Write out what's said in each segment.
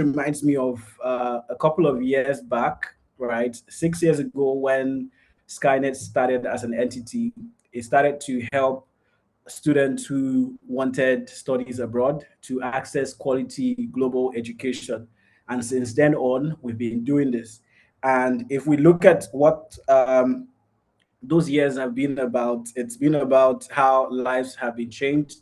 reminds me of a couple of years back, right? 6 years ago, when Skynet started as an entity, it started to help students who wanted studies abroad to access quality global education. And since then on, we've been doing this. And if we look at what those years have been about, it's been about how lives have been changed.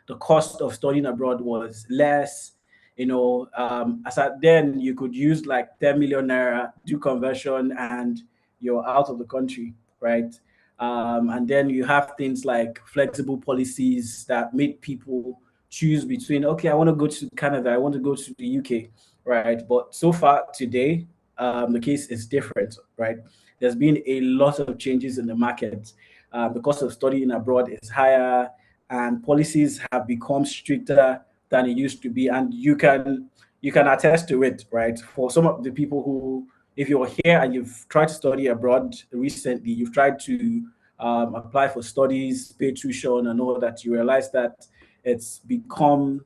The cost of studying abroad was less. As at then, you could use like 10 million naira, do conversion, and you're out of the country, right? And then you have things like flexible policies that made people choose between, okay, I want to go to Canada, I want to go to the UK, right? But so far today, the case is different, right? There's been a lot of changes in the market. The cost of studying abroad is higher, and policies have become stricter than it used to be. And you can attest to it, right? For some of the people who, if you're here and you've tried to study abroad recently, you've tried to apply for studies, pay tuition, and all that, you realize that it's become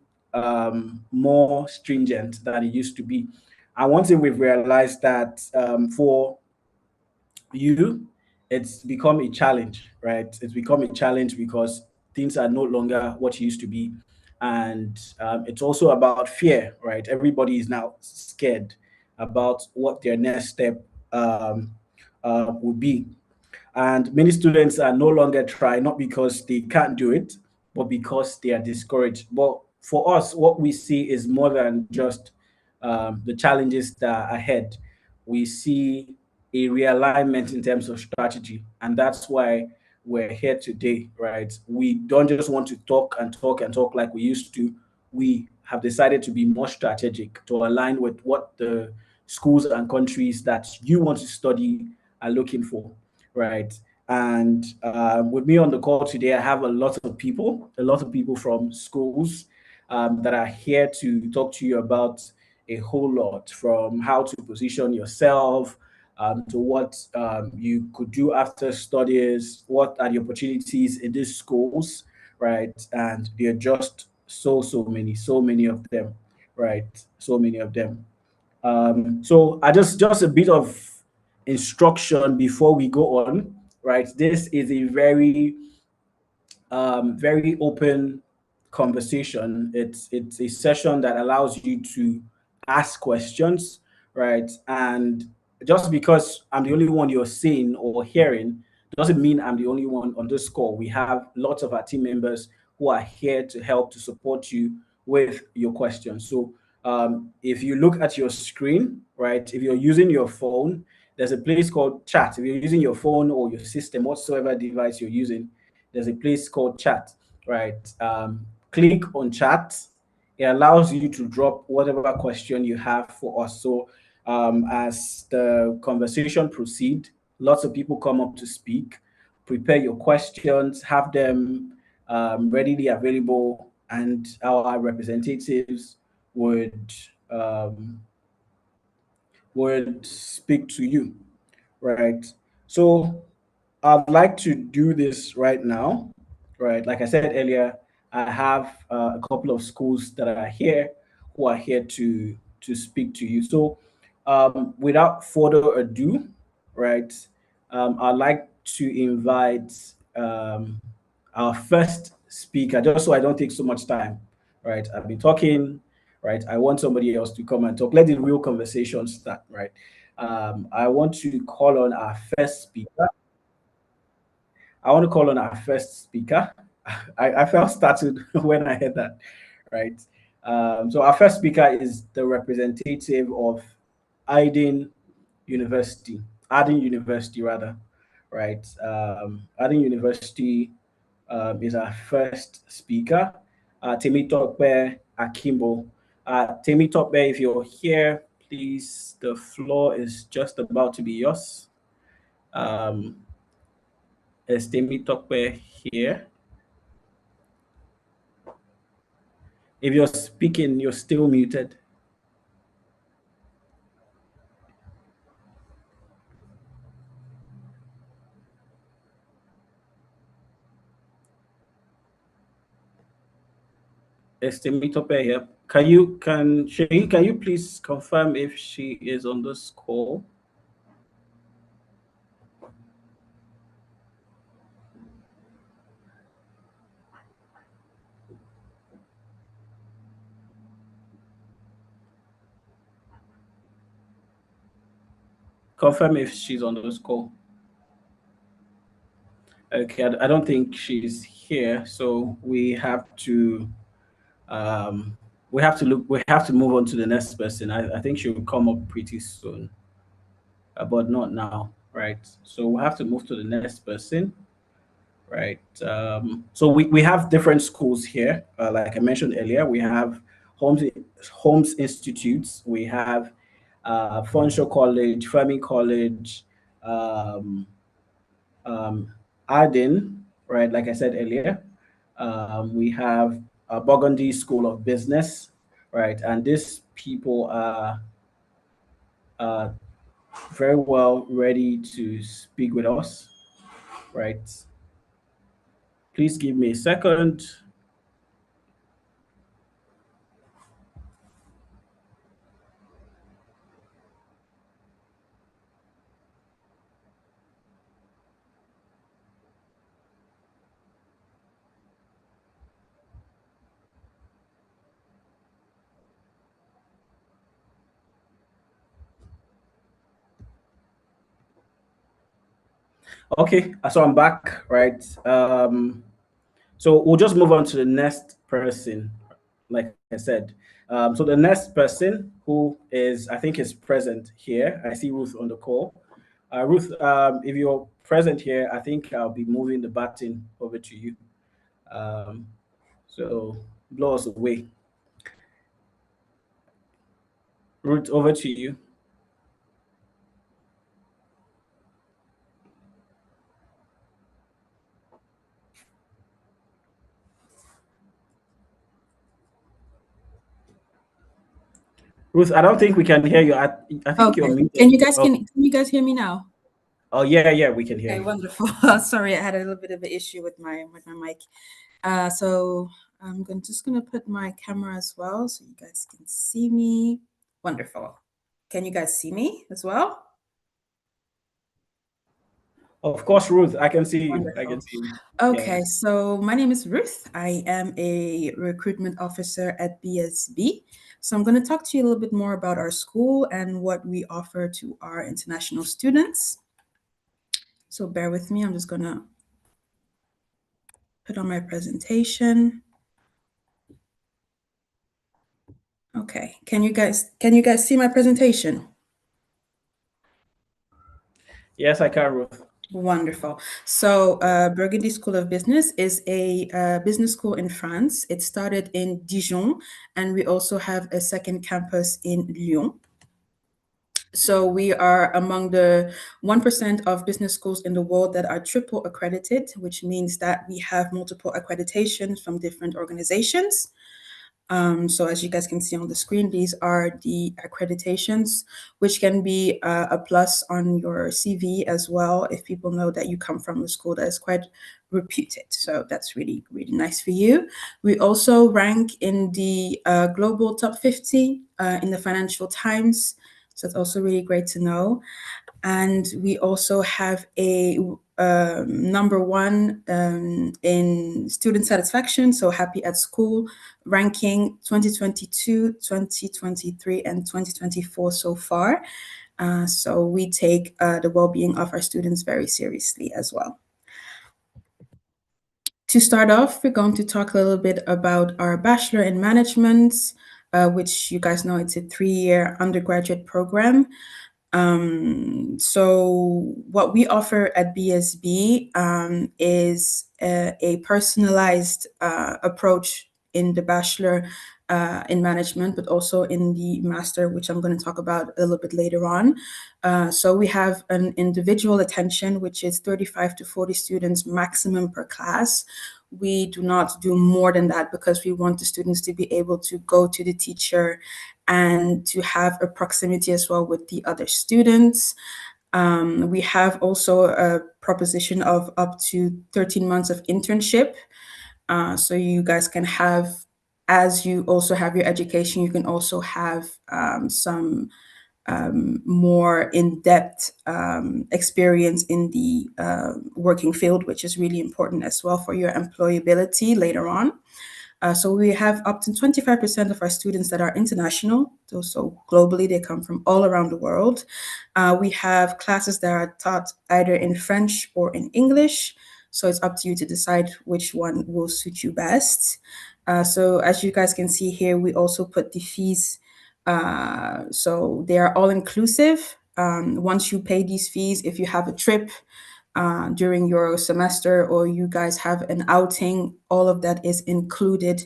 more stringent than it used to be. And one thing we've realized that for you, it's become a challenge, right? It's become a challenge because things are no longer what it used to be. And it's also about fear, right? Everybody is now scared about what their next step will be. And many students are no longer trying, not because they can't do it, but because they are discouraged. But for us, what we see is more than just the challenges that are ahead. We see a realignment in terms of strategy. And that's why we're here today, right? We don't just want to talk and talk and talk like we used to. We have decided to be more strategic to align with what the schools and countries that you want to study are looking for, right? And with me on the call today, I have a lot of people from schools that are here to talk to you about a whole lot, from how to position yourself to what you could do after studies, what are the opportunities in these schools, right? And there are just so many of them, right? So many of them. So I just a bit of instruction before we go on, right? This is a very open conversation. It's a session that allows you to ask questions, right? And just because I'm the only one you're seeing or hearing doesn't mean I'm the only one on this call. We have lots of our team members who are here to help to support you with your questions. So if you look at your screen, right, if you're using your phone, there's a place called chat. If you're using your phone or your system, whatsoever device you're using, there's a place called chat, right? Click on chat. It allows you to drop whatever question you have for us. So as the conversation proceed, lots of people come up to speak. Prepare your questions, have them readily available, and our representatives would um, would speak to you, right? So I'd like to do this right now, right? Like I said earlier, I have a couple of schools that are here who are here to speak to you. So without further ado, right, I'd like to invite our first speaker, just so I don't take so much time, right? I've been talking, right? I want somebody else to come and talk. Let the real conversation start, right? I want to call on our first speaker. I want to call on our first speaker. I felt startled when I heard that, right? So our first speaker is the representative of Aiden University, Aden University rather, right? Aden University is our first speaker, Temitope Akimbo. Temitope, if you're here, please, the floor is just about to be yours. Um, is Temitope here? If you're speaking, you're still muted. Estimitope here. Can you please confirm if she is on this call? Confirm if she's on this call. Okay, I don't think she's here, so um, we have to move on to the next person. I think she will come up pretty soon, but not now, right? So we have to move to the next person, right? So we have different schools here. Like I mentioned earlier, we have Homes Homes Institutes, we have Funshaw College, Fleming College, um, Arden, right? Like I said earlier, we have Burgundy School of Business, right? And these people are uh, very well ready to speak with us, right? Please give me a second. Okay, so I'm back, right? So we'll just move on to the next person, like I said. So the next person who is, I think, is present here. I see Ruth on the call. Ruth, if you're present here, I think I'll be moving the button over to you. Um, so blow us away. Ruth, over to you. Ruth, I don't think we can hear you. I think you're Okay. muted. Can you guys hear me now? Oh yeah, we can hear Okay, you. wonderful. Sorry, I had a little bit of an issue with my mic. So just gonna put my camera as well so you guys can see me. Wonderful. Can you guys see me as well? Of course, Ruth, I can see you. I Wonderful. can see you. Yeah. Okay, so my name is Ruth. I am a recruitment officer at BSB. So I'm going to talk to you a little bit more about our school and what we offer to our international students. So bear with me. I'm just going to put on my presentation. Okay, can you guys see my presentation? Yes, I can, Ruth. Wonderful. So, Burgundy School of Business is a business school in France. It started in Dijon, and we also have a second campus in Lyon. So, we are among the 1% of business schools in the world that are triple accredited, which means that we have multiple accreditations from different organizations. So as you guys can see on the screen, these are the accreditations, which can be a plus on your CV as well if people know that you come from a school that is quite reputed. So that's really, really nice for you. We also rank in the global top 50 in the Financial Times. So it's also really great to know. And we also have a number one in student satisfaction, so happy at school ranking 2022, 2023, and 2024 so far. So we take the well-being of our students very seriously as well. To start off, we're going to talk a little bit about our Bachelor in Management, which you guys know it's a 3-year undergraduate program. So what we offer at BSB is a personalized approach in the bachelor in management, but also in the master, which I'm going to talk about a little bit later on. So we have an individual attention, which is 35 to 40 students maximum per class. We do not do more than that because we want the students to be able to go to the teacher and to have a proximity as well with the other students. We have also a proposition of up to 13 months of internship. So you guys can have as you also have your education, you can also have some more in-depth experience in the working field, which is really important as well for your employability later on. So we have up to 25% of our students that are international. So globally, they come from all around the world. We have classes that are taught either in French or in English. So it's up to you to decide which one will suit you best. So as you guys can see here, we also put the fees. So they are all inclusive. Once you pay these fees, if you have a trip, during your semester or you guys have an outing, all of that is included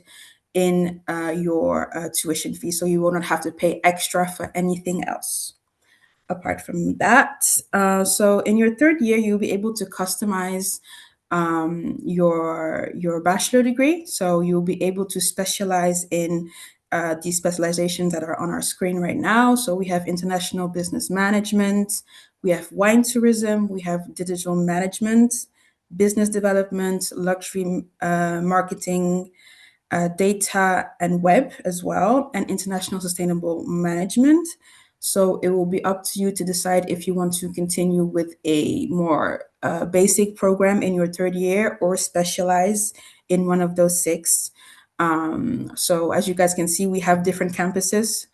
in your tuition fee. So you will not have to pay extra for anything else apart from that. So in your third year, you'll be able to customize your bachelor degree. So you'll be able to specialize in these specializations that are on our screen right now. So we have international business management, we have wine tourism, we have digital management, business development, luxury marketing, data and web as well, and international sustainable management. So it will be up to you to decide if you want to continue with a more basic program in your third year or specialize in one of those six. So as you guys can see, we have different campuses.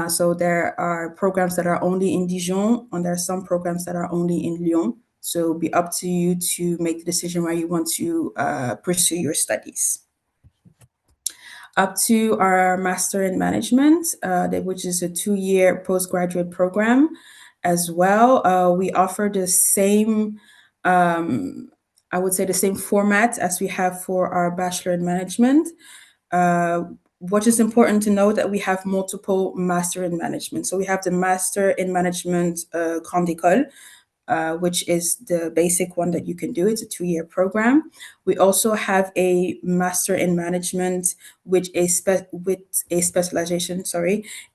So there are programs that are only in Dijon, and there are some programs that are only in Lyon. So it'll be up to you to make the decision where you want to pursue your studies. Up to our Master in Management, which is a 2-year postgraduate program as well. We offer the same, I would say the same format as we have for our Bachelor in Management. What is important to know that we have multiple Master in Management. So we have the Master in Management Grande École, which is the basic one that you can do. It's a 2-year program. We also have a Master in Management with a specialization,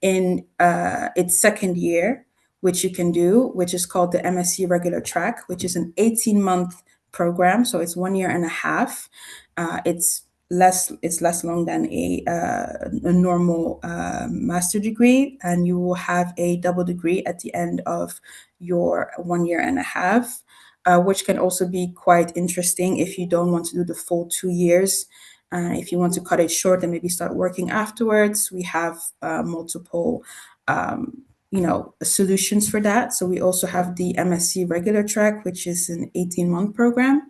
in its second year, which you can do, which is called the MSc regular track, which is an 18-month program. So it's 1 year and a half. It's less long than a normal master degree, and you will have a double degree at the end of your 1 year and a half, which can also be quite interesting if you don't want to do the full 2 years. If you want to cut it short and maybe start working afterwards, we have multiple solutions for that. So we also have the MSc regular track, which is an 18-month program.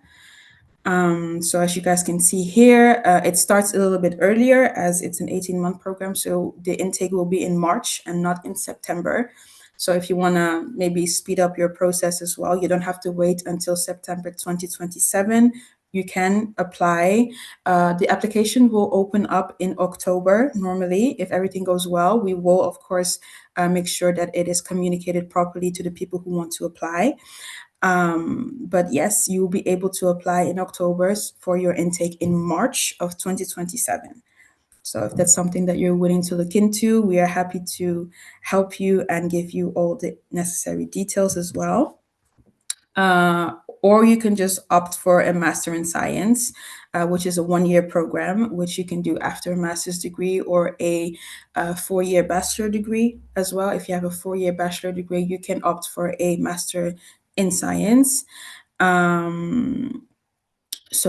So as you guys can see here, it starts a little bit earlier as it's an 18-month program. So the intake will be in March and not in September. So if you want to maybe speed up your process as well, you don't have to wait until September 2027. You can apply. The application will open up in October. Normally, if everything goes well, we will, of course, make sure that it is communicated properly to the people who want to apply. But yes, you will be able to apply in October for your intake in March of 2027. So if that's something that you're willing to look into, we are happy to help you and give you all the necessary details as well. Or you can just opt for a Master in Science, which is a 1-year program, which you can do after a master's degree or a 4-year bachelor degree as well. If you have a 4-year bachelor degree, you can opt for a Master in Science. So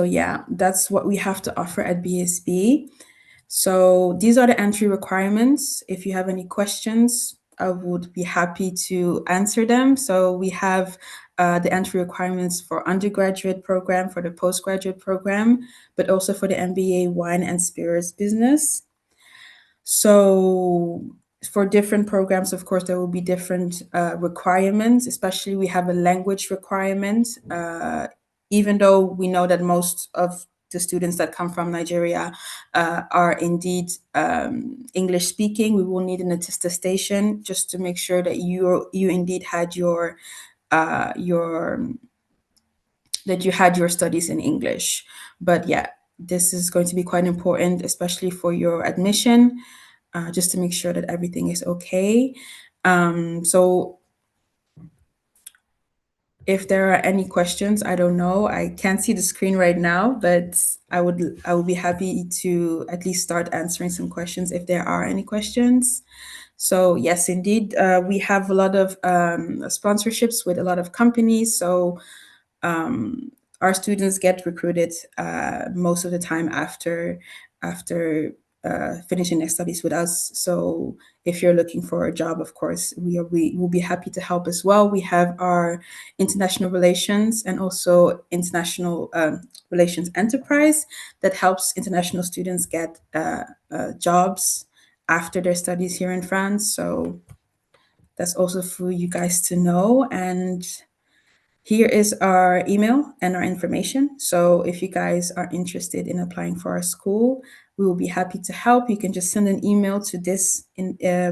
yeah, that's what we have to offer at BSB. So these are the entry requirements. If you have any questions, I would be happy to answer them. So we have the entry requirements for undergraduate program, for the postgraduate program, but also for the MBA wine and spirits business. So for different programs, of course, there will be different requirements, especially we have a language requirement. Even though we know that most of the students that come from Nigeria are indeed English speaking, we will need an attestation just to make sure that you indeed had your studies in English. But yeah, this is going to be quite important, especially for your admission, just to make sure that everything is okay. So if there are any questions, I don't know. I can't see the screen right now, but I would be happy to at least start answering some questions if there are any questions. So yes, indeed, we have a lot of sponsorships with a lot of companies. So our students get recruited most of the time after finishing their studies with us. So if you're looking for a job, of course, we will be happy to help as well. We have our international relations and also international relations enterprise that helps international students get jobs after their studies here in France. So that's also for you guys to know. And here is our email and our information. So if you guys are interested in applying for our school, we will be happy to help. You can just send an email to this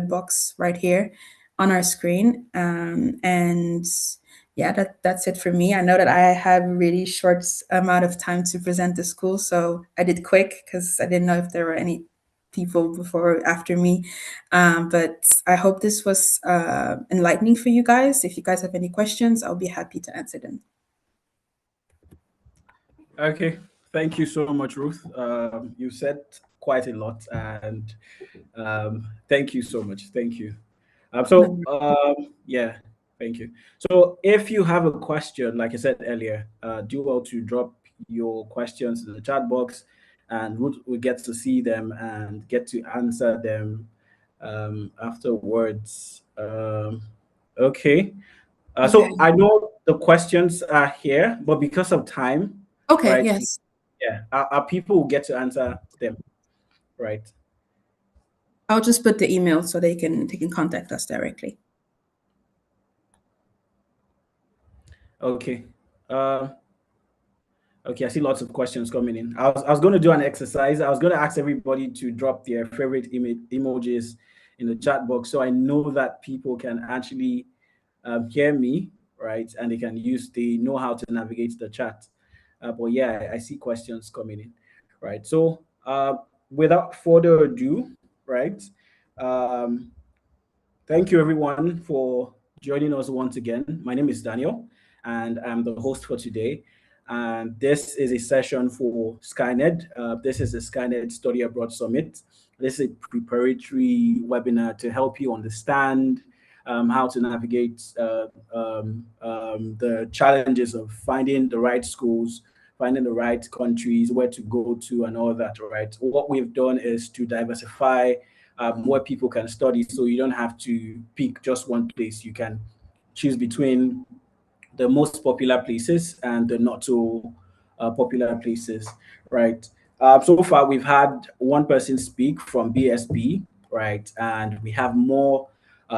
box right here on our screen. And yeah, that's it for me. I know that I have a really short amount of time to present the school, so I did quick because I didn't know if there were any people before or after me. But I hope this was enlightening for you guys. If you guys have any questions, I'll be happy to answer them. Okay, thank you so much, Ruth. You said quite a lot, and thank you so much. Thank you. Yeah, thank you. So, if you have a question, like I said earlier, do well to drop your questions in the chat box, and we get to see them and get to answer them afterwards. Okay. Okay. So I know the questions are here, but because of time, Okay, right? yes. Yeah, our people will get to answer them, right? I'll just put the email so they can contact us directly. Okay. Uh, okay, I see lots of questions coming in. I was going to do an exercise. I was going to ask everybody to drop their favorite emojis in the chat box so I know that people can actually hear me, right? And they know how to navigate the chat. But yeah, I see questions coming in, right? So without further ado, right? Um, Thank you, everyone, for joining us once again. My name is Daniel, and I'm the host for today. And this is a session for Skyned. This is the Skyned Study Abroad Summit. This is a preparatory webinar to help you understand how to navigate the challenges of finding the right schools, finding the right countries, where to go to, and all that, right? What we've done is to diversify where people can study. So you don't have to pick just one place. You can choose between the most popular places and the not so popular places, right? So far, we've had one person speak from BSB, right? And we have more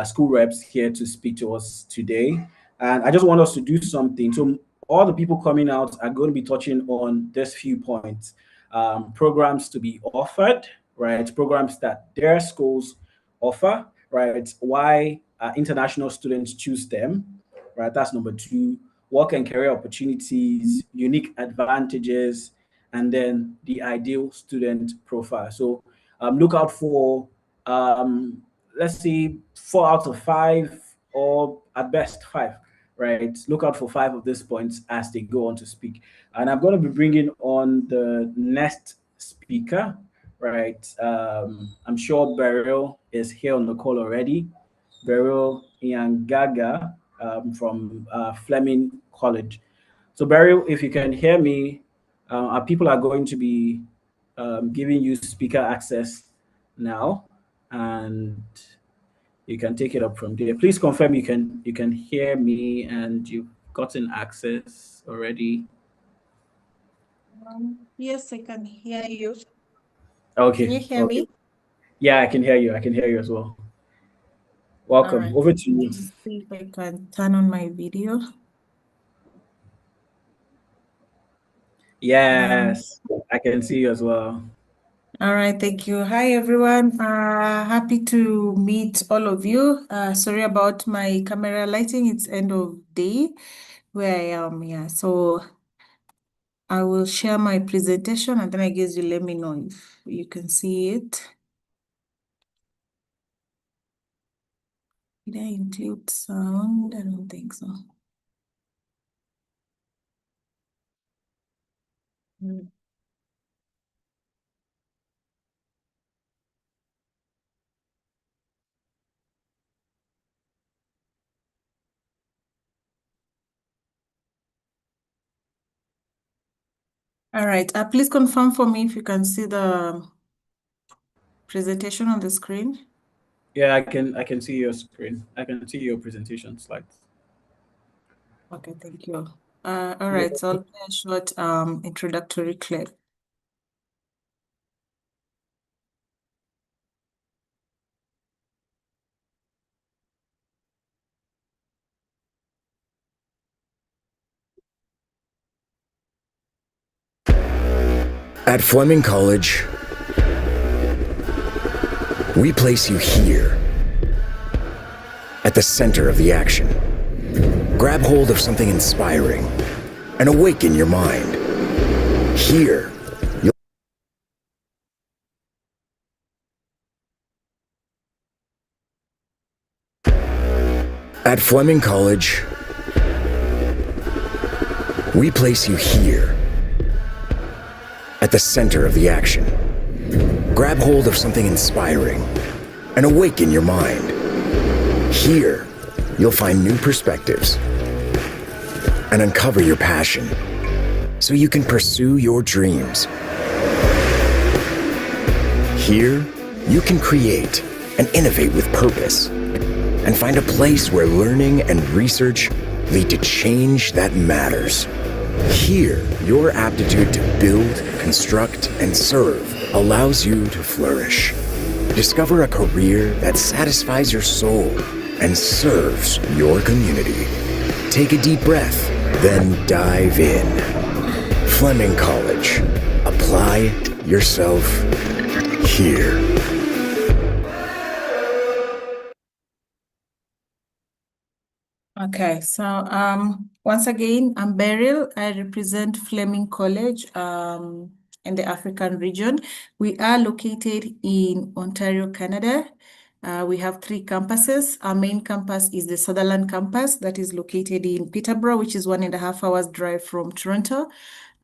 school reps here to speak to us today. And I just want us to do something. So all the people coming out are going to be touching on this few points. Programs to be offered, right? Programs that their schools offer, right? Why international students choose them, right? That's number two. Work and career opportunities, unique advantages, and then the ideal student profile. So look out for, let's say, 4 out of 5, or at best 5, right? Look out for 5 of these points as they go on to speak. And I'm going to be bringing on the next speaker, right? I'm sure Beryl is here on the call already. Beryl Iangaga from Fleming College. So, Beryl, if you can hear me, our people are going to be giving you speaker access now, and you can take it up from there. Please confirm you can hear me and you've gotten access already. Yes, I can hear you. Okay. Can you hear Okay. me? Yeah, I can hear you. I can hear you as well. All Welcome. right. Over to you. Let's see if I can turn on my video. Yes, I can see you as well. All right, thank you. Hi, everyone. Happy to meet all of you. Sorry about my camera lighting. It's end of day where I am. Yeah, so I will share my presentation and then I guess you let me know if you can see it. Did I include sound? I don't think so. Mm. All right. Please confirm for me if you can see the presentation on the screen. Yeah, I can see your screen. I can see your presentation slides. Okay, thank you. All right, so I'll play a short introductory clip. At Fleming College, we place you here, at the center of the action. Grab hold of something inspiring and awaken your mind. Here, you'll At Fleming College, we place you here, at the center of the action. Grab hold of something inspiring and awaken your mind. Here, you'll find new perspectives and uncover your passion so you can pursue your dreams. Here, you can create and innovate with purpose and find a place where learning and research lead to change that matters. Here, your aptitude to build, construct, and serve allows you to flourish. Discover a career that satisfies your soul and serves your community. Take a deep breath, then dive in. Fleming College. Apply yourself here. Okay, so once again, I'm Beryl. I represent Fleming College in the African region. We are located in Ontario, Canada. We have 3 campuses. Our main campus is the Sutherland campus that is located in Peterborough, which is 1.5 hours drive from Toronto.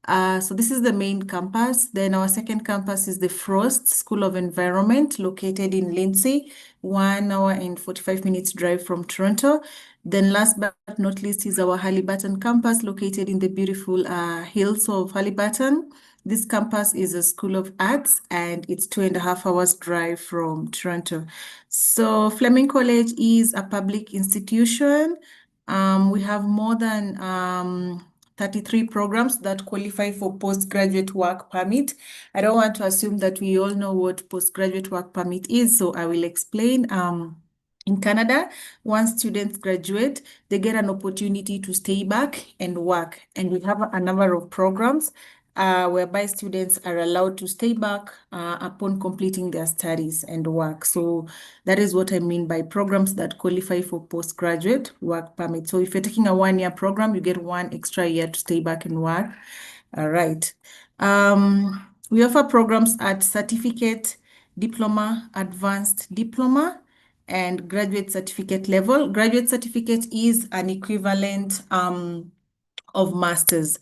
So this is the main campus. Then our second campus is the Frost School of Environment, located in Lindsay, 1 hour and 45 minutes drive from Toronto. Then last but not least is our Haliburton campus, located in the beautiful hills of Haliburton. This campus is a School of Arts and it's 2.5 hours drive from Toronto. So Fleming College is a public institution. We have more than 33 programs that qualify for postgraduate work permit. I don't want to assume that we all know what postgraduate work permit is, so I will explain. In Canada, once students graduate, they get an opportunity to stay back and work. And we have a number of programs whereby students are allowed to stay back upon completing their studies and work. So that is what I mean by programs that qualify for postgraduate work permit. So if you're taking a 1-year program, you get 1 extra year to stay back and work. All right. We offer programs at certificate, diploma, advanced diploma, and graduate certificate level. Graduate certificate is an equivalent of master's.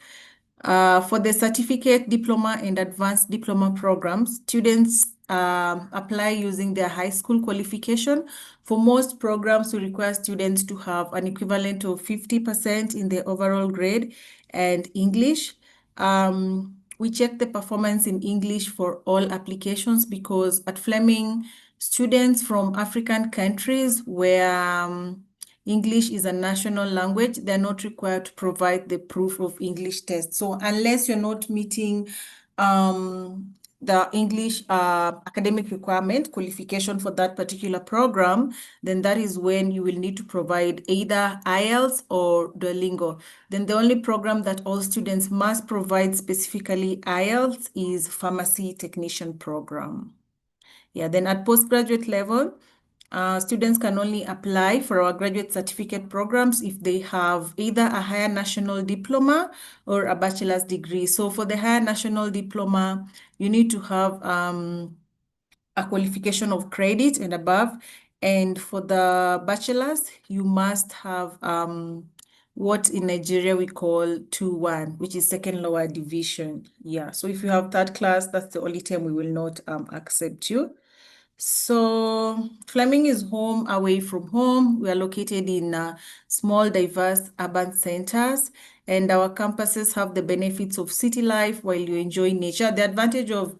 For the certificate, diploma, and advanced diploma programs, students apply using their high school qualification. For most programs, we require students to have an equivalent of 50% in the overall grade and English. We check the performance in English for all applications because at Fleming, students from African countries where English is a national language, they're not required to provide the proof of English test. So unless you're not meeting the English academic requirement qualification for that particular program, then that is when you will need to provide either IELTS or Duolingo. Then the only program that all students must provide specifically IELTS is pharmacy technician program. Yeah, then at postgraduate level, students can only apply for our graduate certificate programs if they have either a higher national diploma or a bachelor's degree. So for the higher national diploma, you need to have a qualification of credit and above. And for the bachelor's, you must have what in Nigeria we call 2-1, which is second lower division. Yeah, so if you have third class, that's the only time we will not accept you. So Fleming is home away from home. We are located in small, diverse urban centers, and our campuses have the benefits of city life while you enjoy nature. The advantage of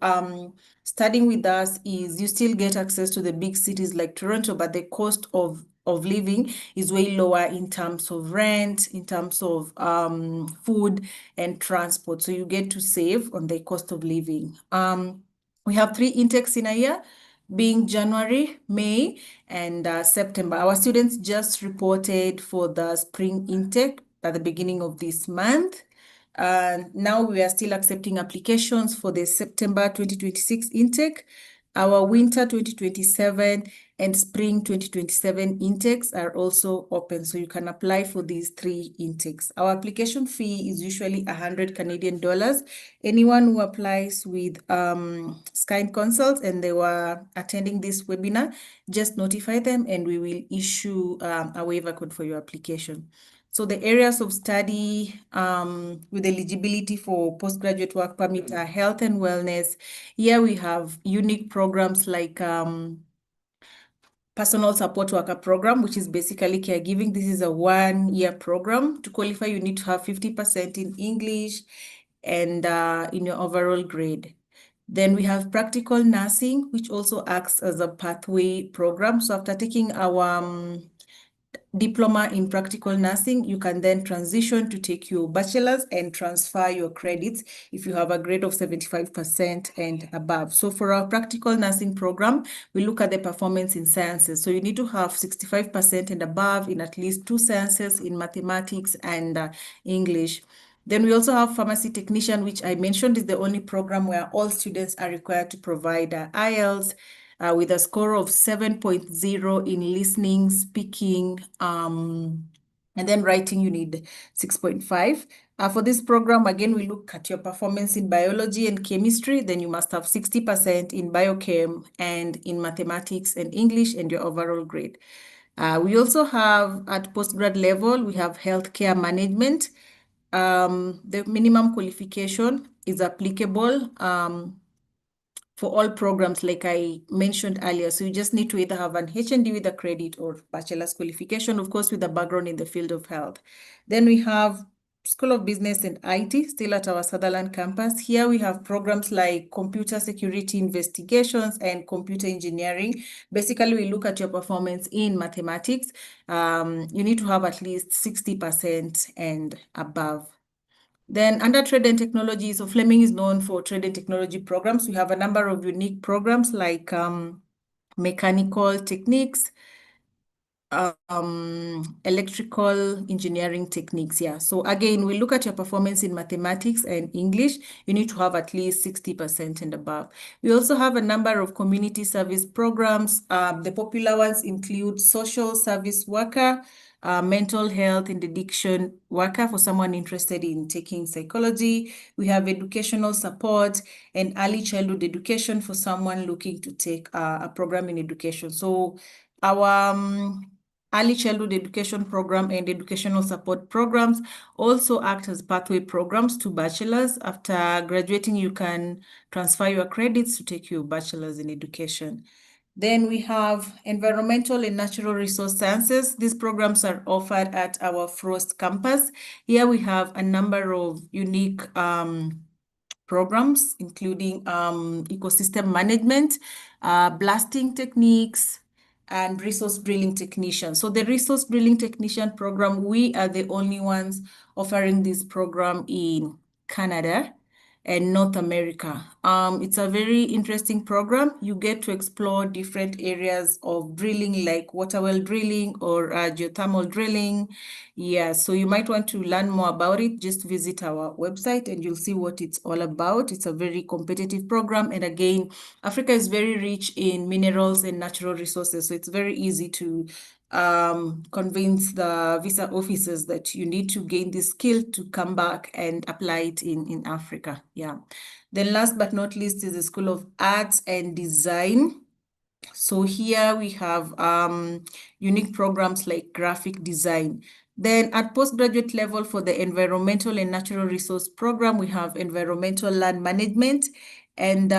studying with us is you still get access to the big cities like Toronto, but the cost of living is way lower in terms of rent, in terms of food and transport. So you get to save on the cost of living. We have 3 intakes in a year, being January, May, and September. Our students just reported for the spring intake at the beginning of this month. Now we are still accepting applications for the September 2026 intake. Our winter 2027 and spring 2027 intakes are also open, so you can apply for these 3 intakes. Our application fee is usually 100 Canadian dollars. Anyone who applies with Skyned Consult and they were attending this webinar, just notify them and we will issue a waiver code for your application. So the areas of study with eligibility for postgraduate work permit are health and wellness. Here we have unique programs like personal support worker program, which is basically caregiving. This is a 1-year program. To qualify, you need to have 50% in English and in your overall grade. Then we have practical nursing, which also acts as a pathway program. So after taking our diploma in practical nursing, you can then transition to take your bachelor's and transfer your credits if you have a grade of 75% and above. So for our practical nursing program, we look at the performance in sciences. So you need to have 65% and above in at least 2 sciences, in mathematics and English. Then we also have pharmacy technician, which I mentioned is the only program where all students are required to provide IELTS with a score of 7.0 in listening, speaking, and then writing, you need 6.5. For this program, again, we look at your performance in biology and chemistry. Then you must have 60% in biochem and in mathematics and English and your overall grade. We also have at postgrad level, we have healthcare management. The minimum qualification is applicable for all programs like I mentioned earlier. So you just need to either have an HND with a credit or bachelor's qualification, of course, with a background in the field of health. Then we have School of Business and IT, still at our Sutherland campus. Here we have programs like computer security investigations and computer engineering. Basically, we look at your performance in mathematics. You need to have at least 60% and above. Then under trade and technology, so Fleming is known for trade and technology programs. We have a number of unique programs like mechanical techniques, electrical engineering techniques. Yeah. So again, we look at your performance in mathematics and English. You need to have at least 60% and above. We also have a number of community service programs. The popular ones include social service worker, mental health and addiction worker for someone interested in taking psychology. We have educational support and early childhood education for someone looking to take a program in education. So our early childhood education program and educational support programs also act as pathway programs to bachelor's. After graduating, you can transfer your credits to take your bachelor's in education. Then we have environmental and natural resource sciences. These programs are offered at our Frost campus. Here we have a number of unique programs, including ecosystem management, blasting techniques, and resource drilling technician. So the resource drilling technician program, we are the only ones offering this program in Canada and North America. It's a very interesting program. You get to explore different areas of drilling like water well drilling or geothermal drilling. Yeah, so you might want to learn more about it. Just visit our website and you'll see what it's all about. It's a very competitive program. And again, Africa is very rich in minerals and natural resources. So it's very easy to convince the visa officers that you need to gain this skill to come back and apply it in Africa. Yeah. Then last but not least is the School of Arts and Design. So here we have unique programs like graphic design. Then at postgraduate level for the environmental and natural resource program, we have environmental land management. And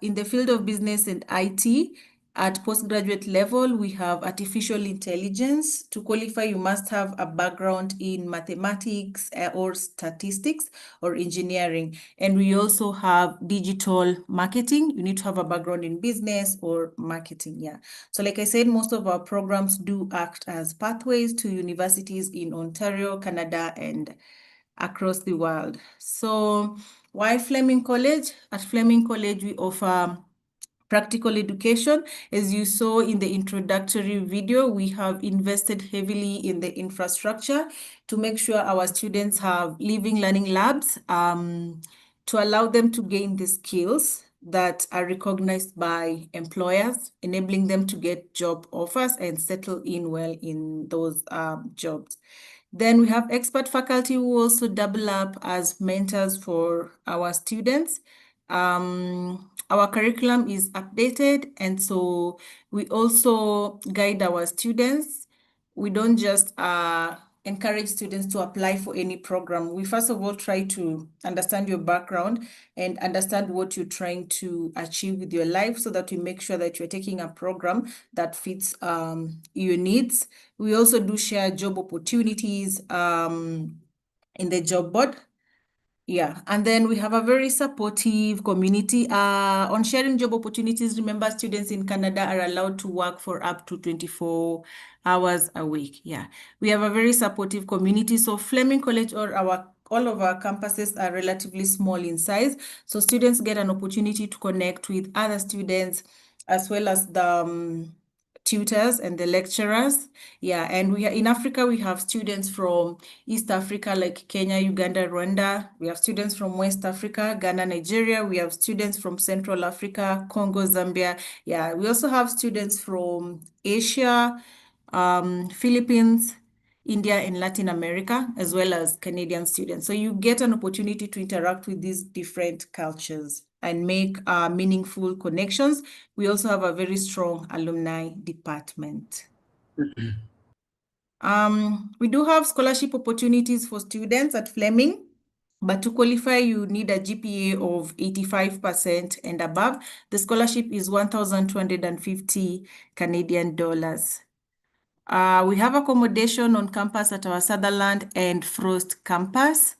in the field of business and IT, at postgraduate level, we have artificial intelligence. To qualify, you must have a background in mathematics or statistics or engineering. And we also have digital marketing. You need to have a background in business or marketing. Yeah. So like I said, most of our programs do act as pathways to universities in Ontario, Canada, and across the world. So why Fleming College? At Fleming College, we offer practical education. As you saw in the introductory video, we have invested heavily in the infrastructure to make sure our students have living learning labs to allow them to gain the skills that are recognized by employers, enabling them to get job offers and settle in well in those jobs. Then we have expert faculty who also double up as mentors for our students. Our curriculum is updated, and so we also guide our students. We don't just encourage students to apply for any program. We first of all try to understand your background and understand what you're trying to achieve with your life so that we make sure that you're taking a program that fits your needs. We also do share job opportunities in the job board. Yeah, and then we have a very supportive community. On sharing job opportunities, remember students in Canada are allowed to work for up to 24 hours a week. Yeah, we have a very supportive community. So Fleming College or all of our campuses are relatively small in size. So students get an opportunity to connect with other students as well as the tutors and the lecturers. Yeah, and we are in Africa, we have students from East Africa like Kenya, Uganda, Rwanda. We have students from West Africa, Ghana, Nigeria. We have students from Central Africa, Congo, Zambia. Yeah, we also have students from Asia, Philippines, India, and Latin America, as well as Canadian students. So you get an opportunity to interact with these different cultures and make meaningful connections. We also have a very strong alumni department. We do have scholarship opportunities for students at Fleming, but to qualify, you need a GPA of 85% and above. The scholarship is 1,250 Canadian dollars. We have accommodation on campus at our Sutherland and Frost campus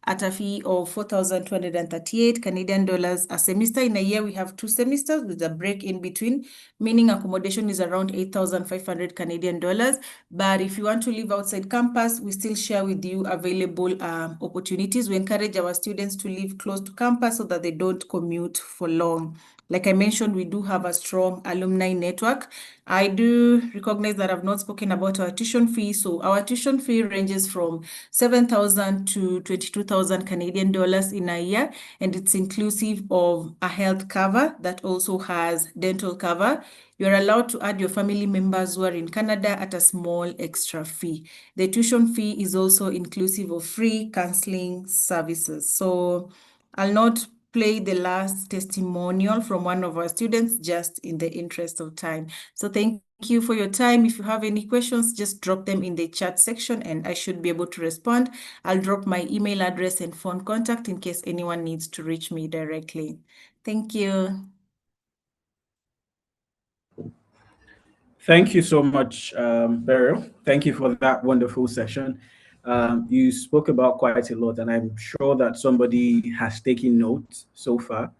at a fee of 4,238 Canadian dollars a semester. In a year, we have 2 semesters with a break in between, meaning accommodation is around 8,500 Canadian dollars. But if you want to live outside campus, we still share with you available opportunities. We encourage our students to live close to campus so that they don't commute for long. Like I mentioned, we do have a strong alumni network. I do recognize that I've not spoken about our tuition fee. So our tuition fee ranges from 7,000 to 22,000 Canadian dollars in a year, and it's inclusive of a health cover that also has dental cover. You're allowed to add your family members who are in Canada at a small extra fee. The tuition fee is also inclusive of free counseling services. So I'll not play the last testimonial from one of our students just in the interest of time. So thank you for your time. If you have any questions, just drop them in the chat section and I should be able to respond. I'll drop my email address and phone contact in case anyone needs to reach me directly. Thank you. Thank you so much, Beryl. Thank you for that wonderful session. You spoke about quite a lot, and I'm sure that somebody has taken notes so far,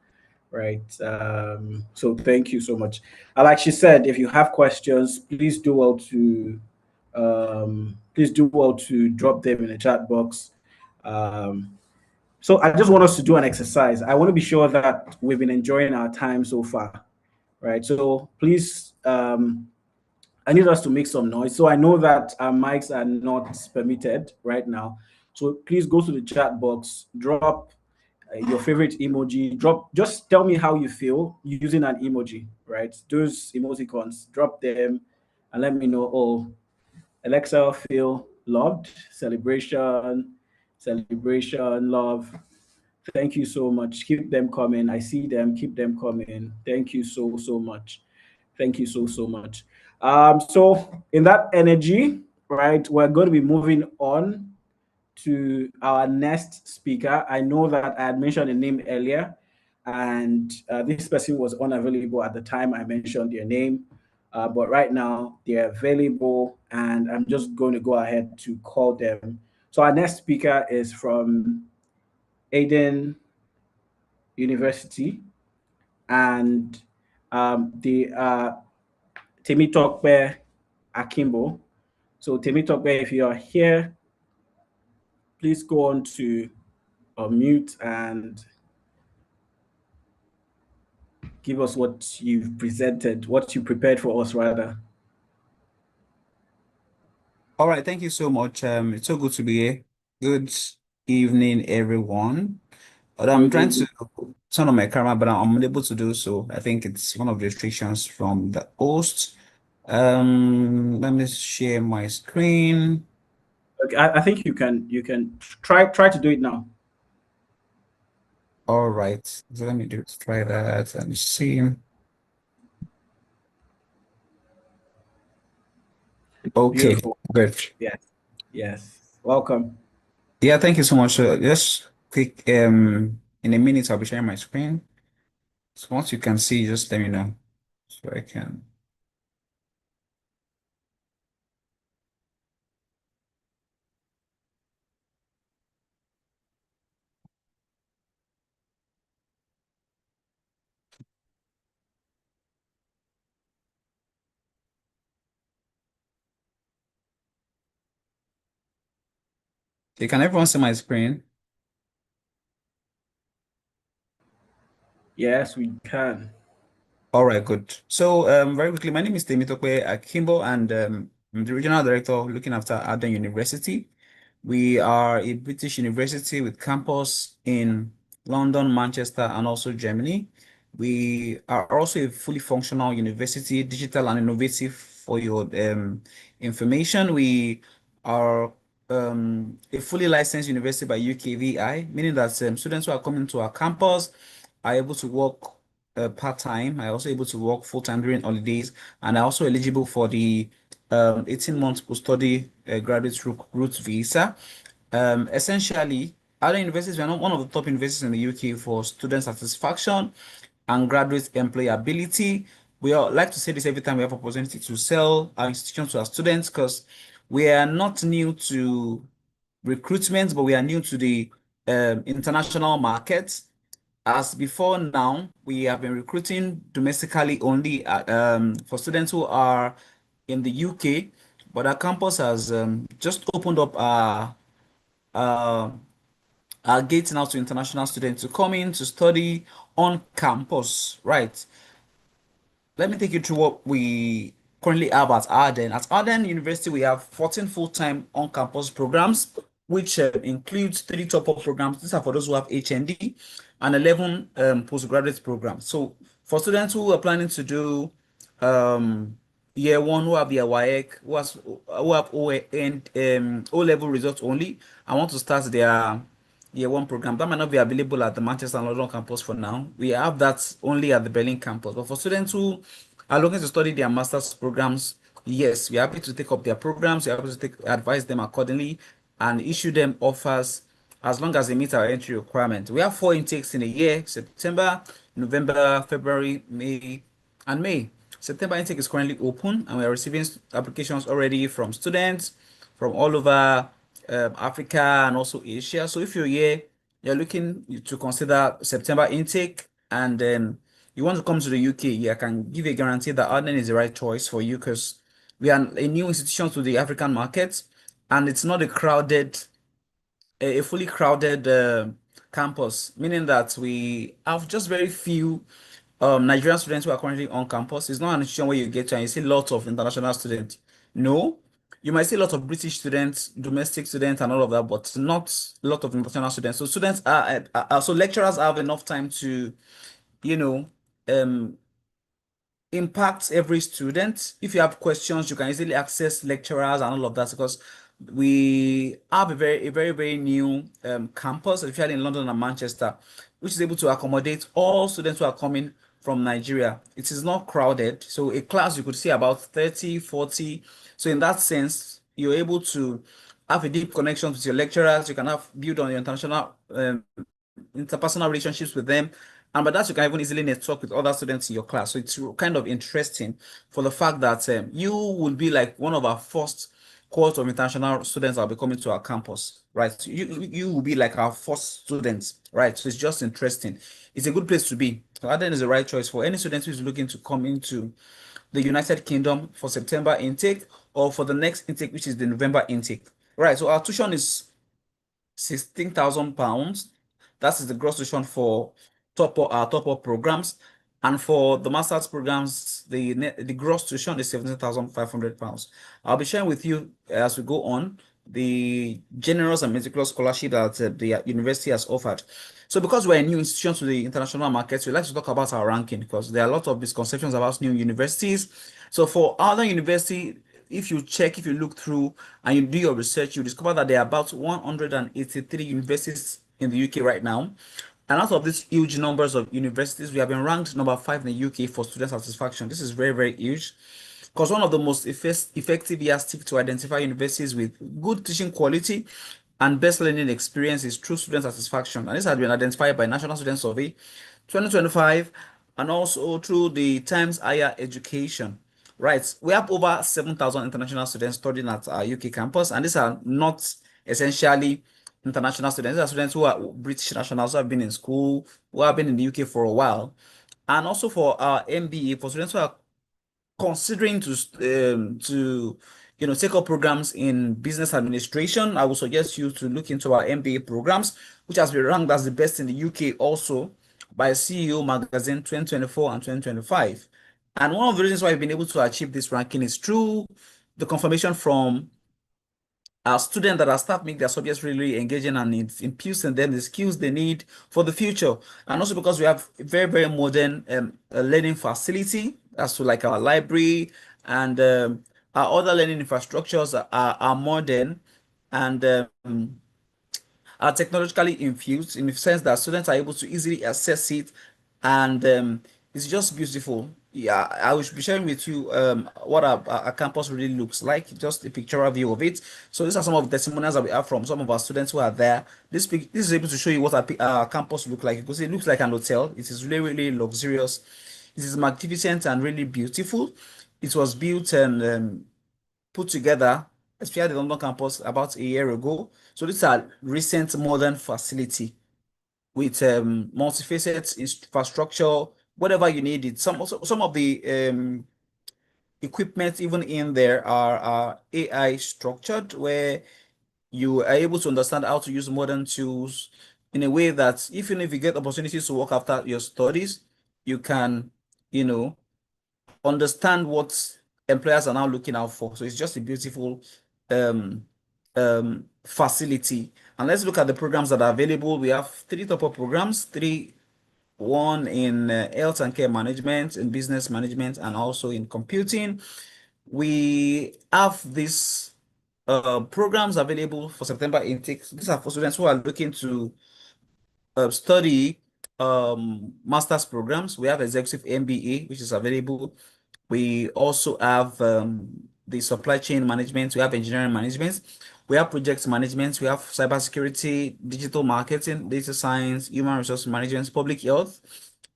right? So thank you so much. Like she said, if you have questions, please do well to drop them in the chat box. So I just want us to do an exercise. I want to be sure that we've been enjoying our time so far, right? So please. I need us to make some noise. So I know that our mics are not permitted right now. So please go to the chat box, drop your favorite emoji, just tell me how you feel using an emoji, right? Those emoticons, drop them and let me know, oh, Alexa, feel loved, celebration, love. Thank you so much. Keep them coming. I see them. Keep them coming. Thank you so much. Thank you so much. So in that energy, right, we're going to be moving on to our next speaker. I know that I had mentioned a name earlier, and this person was unavailable at the time I mentioned their name. But right now they're available, and I'm just going to go ahead to call them. So our next speaker is from Aden University, and they are Temitokbe Akimbo. So Temitokbe, if you are here, please go on to mute and give us what you've presented, what you prepared for us, rather. All right, thank you so much. It's so good to be here. Good evening, everyone. I'm trying to turn on my camera, but I'm unable to do so. I think it's one of the restrictions from the host. Let me share my screen. Okay, I think you can try to do it now. All right, so let me try that and see. Okay, Beautiful. good. Yes. Welcome. Yeah, thank you so much. Just quick, in a minute, I'll be sharing my screen. So once you can see, just let me know so I can. Okay, can everyone see my screen? Yes, we can. All right, good. So, very quickly, my name is Temitope Akimbo, and I'm the regional director looking after Aden University. We are a British university with campus in London, Manchester, and also Germany. We are also a fully functional university, digital and innovative for your information. We are a fully licensed university by UKVI, meaning that students who are coming to our campus are able to work part-time. Are also able to work full-time during holidays, and are also eligible for the 18-month post-study graduate route visa. Essentially, other universities, we are not one of the top universities in the UK for student satisfaction and graduate employability. We all like to say this every time we have opportunity to sell our institution to our students, because we are not new to recruitment, but we are new to the international market. As before now, we have been recruiting domestically only for students who are in the UK, but our campus has just opened up uh, our gates now to international students to come in to study on campus, right? Let me take you through what we currently have at Arden. At Arden University, we have 14 full-time on-campus programs, which includes 3 top-up programs. These are for those who have HND, and 11 postgraduate programs. So for students who are planning to do year one, who have their WAEC, who have O-level results only, I want to start their year one program, that might not be available at the Manchester and London campus for now. We have that only at the Berlin campus. But for students who are looking to study their master's programs, yes, we're happy to take up their programs. We're happy to advise them accordingly and issue them offers as long as they meet our entry requirement. We have 4 intakes in a year: September, November, February, May, and May. September intake is currently open, and we are receiving applications already from students from all over Africa and also Asia. So if you're here, you're looking to consider September intake, and you want to come to the UK, yeah, I can give you a guarantee that Arden is the right choice for you, because we are a new institution to the African market, and it's not a fully crowded campus, meaning that we have just very few Nigerian students who are currently on campus. It's not an institution where you get to and you see lots of international students. No, you might see a lot of British students, domestic students, and all of that, but not a lot of international students. So students so lecturers have enough time to, you know, um, impacts every student. If you have questions, you can easily access lecturers and all of that, because we have a very new campus, especially in London and Manchester, which is able to accommodate all students who are coming from Nigeria. It is not crowded. So a class you could see about 30, 40. So in that sense, you're able to have a deep connection with your lecturers. You can have build on your international interpersonal relationships with them. And by that, you can even easily network with other students in your class. So it's kind of interesting for the fact that you will be like one of our first cohort of international students that will be coming to our campus, right? So you will be like our first students, right? So it's just interesting. It's a good place to be. So Aden is the right choice for any student who is looking to come into the United Kingdom for September intake or for the next intake, which is the November intake. Right. So our tuition is £16,000. That is the gross tuition for top up programs. And for the master's programs, the gross tuition is £17,500. I'll be sharing with you as we go on the generous and meticulous scholarship that the university has offered. So because we're a new institution to the international markets, we like to talk about our ranking because there are a lot of misconceptions about new universities. So for other university, if you look through and you do your research, you discover that there are about 183 universities in the UK right now. And out of these huge numbers of universities, we have been ranked number 5 in the UK for student satisfaction. This is very, very huge because one of the most effective yardstick to identify universities with good teaching quality and best learning experience is through student satisfaction. And this has been identified by National Student Survey 2025 and also through the Times Higher Education. Right, we have over 7,000 international students studying at our UK campus, and these are not essentially international students. These are students who are British nationals who have been in school, who have been in the UK for a while, and also for our MBA, for students who are considering to take up programs in business administration. I would suggest you to look into our MBA programs, which has been ranked as the best in the UK also by CEO Magazine 2024 and 2025. And one of the reasons why we've been able to achieve this ranking is through the confirmation from our students that our staff make their subjects really engaging and it imbues in them the skills they need for the future. And also because we have a very, very modern learning facility as to like our library and our other learning infrastructures are modern and are technologically infused in the sense that students are able to easily access it and it's just beautiful. Yeah, I will be sharing with you what our campus really looks like, just a pictorial view of it. So these are some of the testimonials that we have from some of our students who are there. This is able to show you what our campus look like because it looks like an hotel. It is really, really luxurious. It is magnificent and really beautiful. It was built and put together, especially the London campus, about a year ago. So this is a recent modern facility with multifaceted infrastructure, whatever you need it. Some of the equipment even in there are AI structured, where you are able to understand how to use modern tools in a way that even if you get opportunities to work after your studies, you can, understand what employers are now looking out for. So it's just a beautiful um, facility. And let's look at the programs that are available. We have 3 top-up programs, one in health and care management, in business management, and also in computing. We have these programs available for September intake. These are for students who are looking to study master's programs. We have executive MBA, which is available. We also have the supply chain management. We have engineering management. We have project management. We have cybersecurity, digital marketing, data science, human resource management, public health,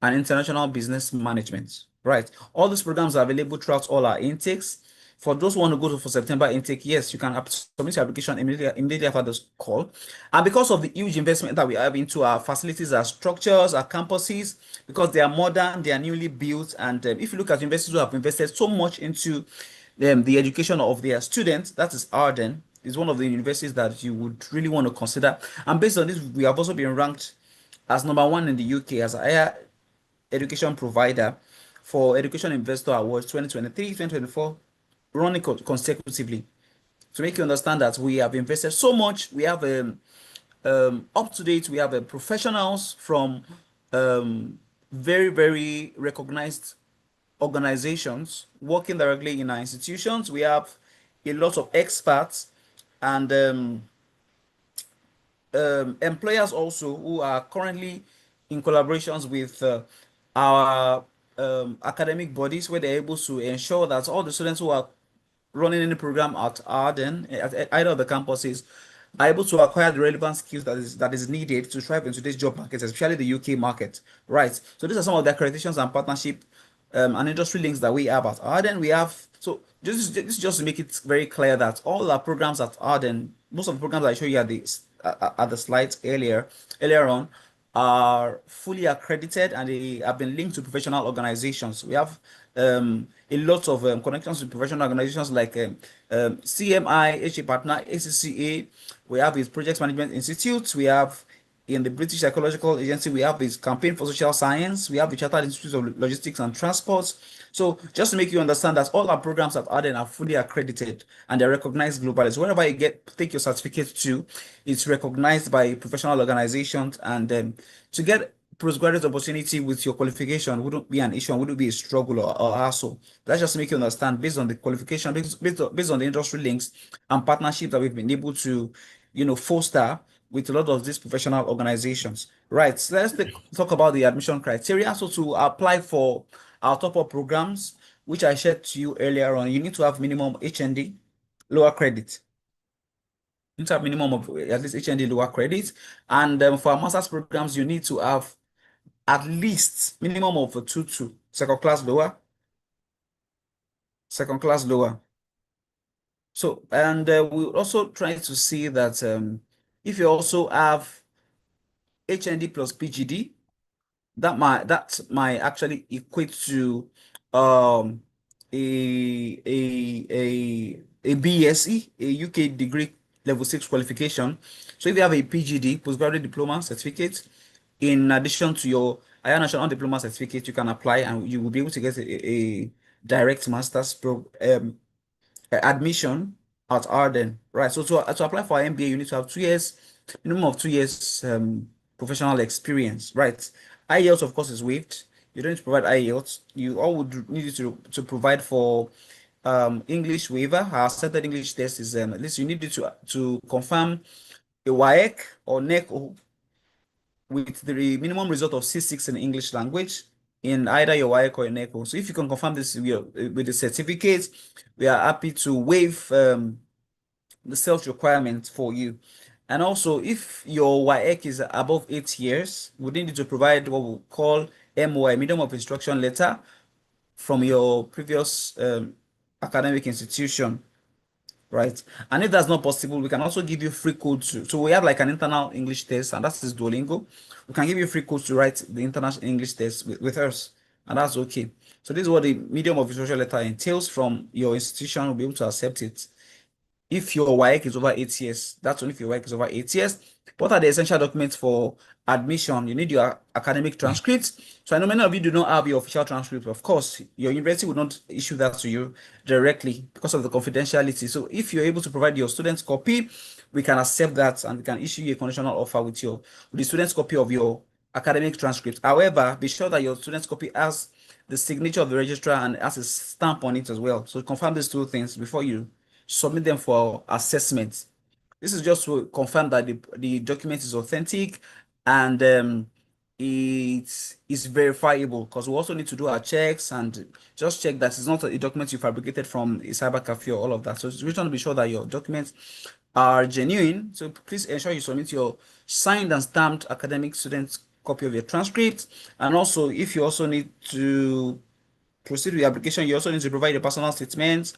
and international business management. Right. All these programs are available throughout all our intakes. For those who want to go for September intake, yes, you can submit your application immediately after this call. And because of the huge investment that we have into our facilities, our structures, our campuses, because they are modern, they are newly built, and if you look at universities who have invested so much into the education of their students, that is Arden, is one of the universities that you would really want to consider. And based on this, we have also been ranked as number 1 in the UK as a higher education provider for Education Investor Awards 2023, 2024, running consecutively. To make you understand that we have invested so much, we have up to date, we have professionals from very, very recognized organizations working directly in our institutions. We have a lot of experts and employers also who are currently in collaborations with our academic bodies, where they're able to ensure that all the students who are running any program at Arden, at either of the campuses, are able to acquire the relevant skills that is needed to thrive in today's job market, especially the UK market, right? So these are some of the accreditations and partnership and industry links that we have at Arden. We have, so just to make it very clear that all our programs at Arden, most of the programs I showed you at the slides earlier on, are fully accredited and they have been linked to professional organizations. We have a lot of connections with professional organizations like CMI, HA Partner, ACCA. We have his Project Management Institute. We have in the British Psychological Agency, we have this Campaign for Social Science. We have the Chartered Institute of Logistics and Transport. So just to make you understand that all our programs at Arden are fully accredited and they're recognized globally. So wherever you take your certificate to, it's recognized by professional organizations. And to get postgraduate opportunity with your qualification wouldn't be an issue and wouldn't be a struggle or hassle. That's just to make you understand based on the qualification, based on the industry links and partnerships that we've been able to, foster with a lot of these professional organizations. Right. So let's talk about the admission criteria. So to apply for our top-up programs, which I shared to you earlier on, you need to have minimum HND, lower credit. You need to have minimum of at least HND lower credit. And for our master's programs, you need to have at least minimum of a 2-2, second class lower. So, and we also try to see that if you also have HND plus PGD, that might actually equate to a BSc, a UK degree level 6 qualification. So if you have a PGD, postgraduate diploma certificate, in addition to your higher national diploma certificate, you can apply and you will be able to get a direct master's admission at Arden, right? So to apply for MBA, you need to have 2 years, minimum of 2 years professional experience, right? IELTS, of course, is waived. You don't need to provide IELTS. You all would need to provide for English waiver. Our accepted English test is at least you need to confirm a WAEC or NECO with the minimum result of C6 in English language in either your WAEC or your NECO. So if you can confirm this with the certificate, we are happy to waive the sales requirement for you. And also, if your WAEC is above 8 years, we need to provide what we call MOI, Medium of Instruction Letter, from your previous academic institution, right? And if that's not possible, we can also give you free codes. So we have like an internal English test, and that's Duolingo. We can give you free codes to write the international English test with us, and that's okay. So this is what the Medium of Instruction Letter entails from your institution. Will be able to accept it. If your WAEC is over 8 years, that's only if your WAEC is over 8 years. What are the essential documents for admission? You need your academic transcripts. So I know many of you do not have your official transcript. Of course, your university would not issue that to you directly because of the confidentiality. So if you're able to provide your student's copy, we can accept that and we can issue you a conditional offer with the student's copy of your academic transcript. However, be sure that your student's copy has the signature of the registrar and has a stamp on it as well. So confirm these 2 things before you submit them for assessment. This is just to confirm that the document is authentic and it is verifiable, because we also need to do our checks and just check that it's not a document you fabricated from a cyber cafe or all of that. So we want to be sure that your documents are genuine. So please ensure you submit your signed and stamped academic student copy of your transcript. And also, if you also need to proceed with the application, you also need to provide a personal statement.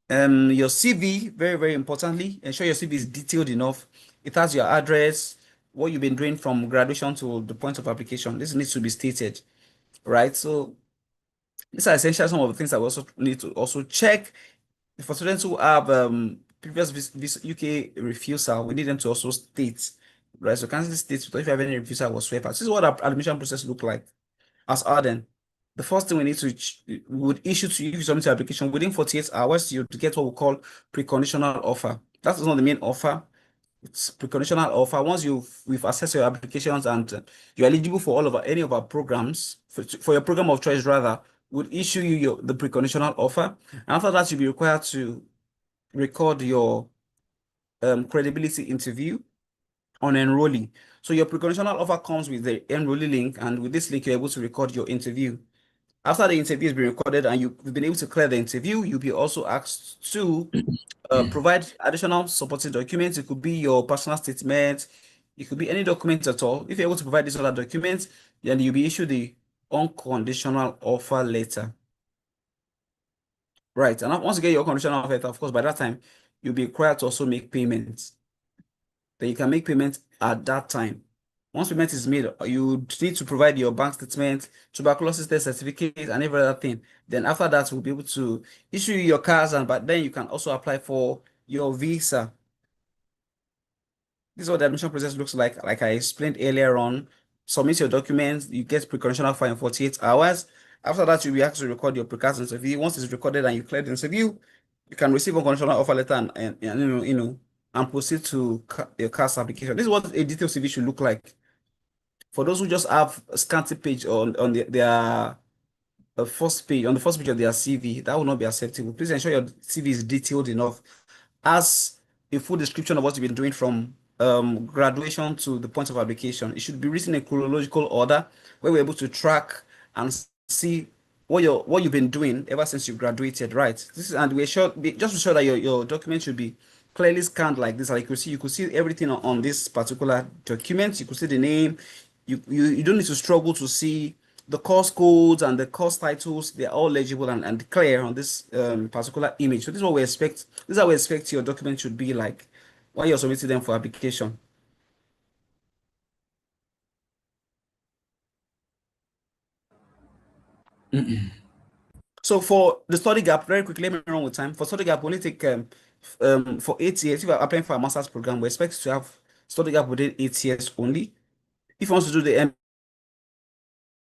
Your CV, very, very importantly, ensure your CV is detailed enough. It has your address, what you've been doing from graduation to the point of application. This needs to be stated, right? So these are essentially some of the things that we also need to also check. For students who have previous UK refusal, we need them to also state, right? So cancel state if you have any refusal whatsoever. This is what our admission process look like as Arden. The first thing we need to would issue to you if you submit your application within 48 hours to get what we call preconditional offer. That's not the main offer. It's preconditional offer. Once we've assessed your applications and you're eligible for any of our programs, for your program of choice rather, would issue you the preconditional offer. And after that, you'll be required to record your credibility interview on enrolling. So your preconditional offer comes with the enrolling link, and with this link, you're able to record your interview. After the interview has been recorded and you've been able to clear the interview, you'll be also asked to provide additional supporting documents. It could be your personal statement, it could be any document at all. If you're able to provide these other documents, then you'll be issued the unconditional offer letter. Right. And once you get your conditional offer letter, of course, by that time, you'll be required to also make payments. Then you can make payments at that time. Once payment is made, you need to provide your bank statement, tuberculosis test certificate, and every other thing. Then after that, we'll be able to issue you your cards, but then you can also apply for your visa. This is what the admission process looks like. Like I explained earlier on, submit your documents, you get pre-conditional offer in 48 hours. After that, you'll be asked to record your pre-cast interview. Once it's recorded and you clear the interview, you can receive a conditional offer letter and and proceed to your CAS application. This is what a detailed CV should look like. For those who just have a scanty page on their first page, on the first page of their CV, that will not be acceptable. Please ensure your CV is detailed enough, as a full description of what you've been doing from graduation to the point of application. It should be written in chronological order, where we're able to track and see what you've been doing ever since you graduated, right? This is, and we're sure, just to show that your document should be clearly scanned like this. Like you could see everything on this particular document. You could see the name. You don't need to struggle to see the course codes and the course titles. They're all legible and clear on this particular image. So this is what we expect. This is how we expect your document should be like when you're submitting them for application. So for the study gap, very quickly, let me run with time. For study gap, we only take for 8 years. If you're applying for a master's program, we expect to have study gap within 8 years only. If you want to do the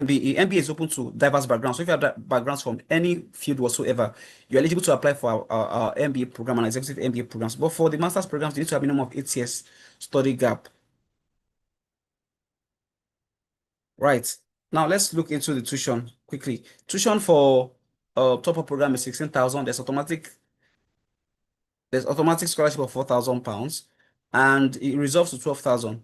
MBA is open to diverse backgrounds. So if you have backgrounds from any field whatsoever, you're eligible to apply for our MBA program and executive MBA programs. But for the master's programs, you need to have a minimum of 8 years study gap. Right. Now let's look into the tuition quickly. Tuition for top-up program is 16,000. There's automatic scholarship of £4,000, and it resolves to 12,000.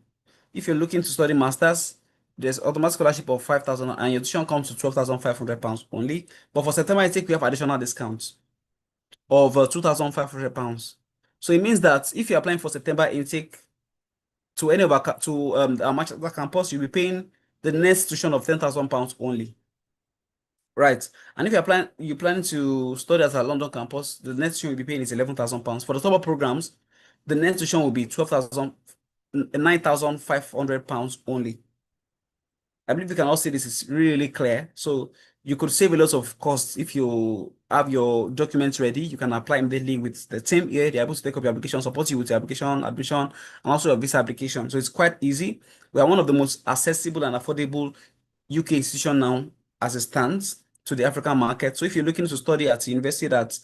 If you're looking to study masters, there's automatic scholarship of 5,000, and your tuition comes to £12,500 only. But for September intake, we have additional discounts of £2,500. So it means that if you're applying for September intake to any of our Manchester campus, you'll be paying the next tuition of £10,000 only. Right. And if you're planning to study at a London campus, the next tuition you'll be paying is £11,000. For the top programs, the next tuition will be £9,500 only. I believe you can all see this is really clear. So you could save a lot of costs if you have your documents ready. You can apply immediately with the team here. They're able to take up your application, support you with your application, admission, and also your visa application. So it's quite easy. We are one of the most accessible and affordable UK institution now as it stands to the African market. So if you're looking to study at a university that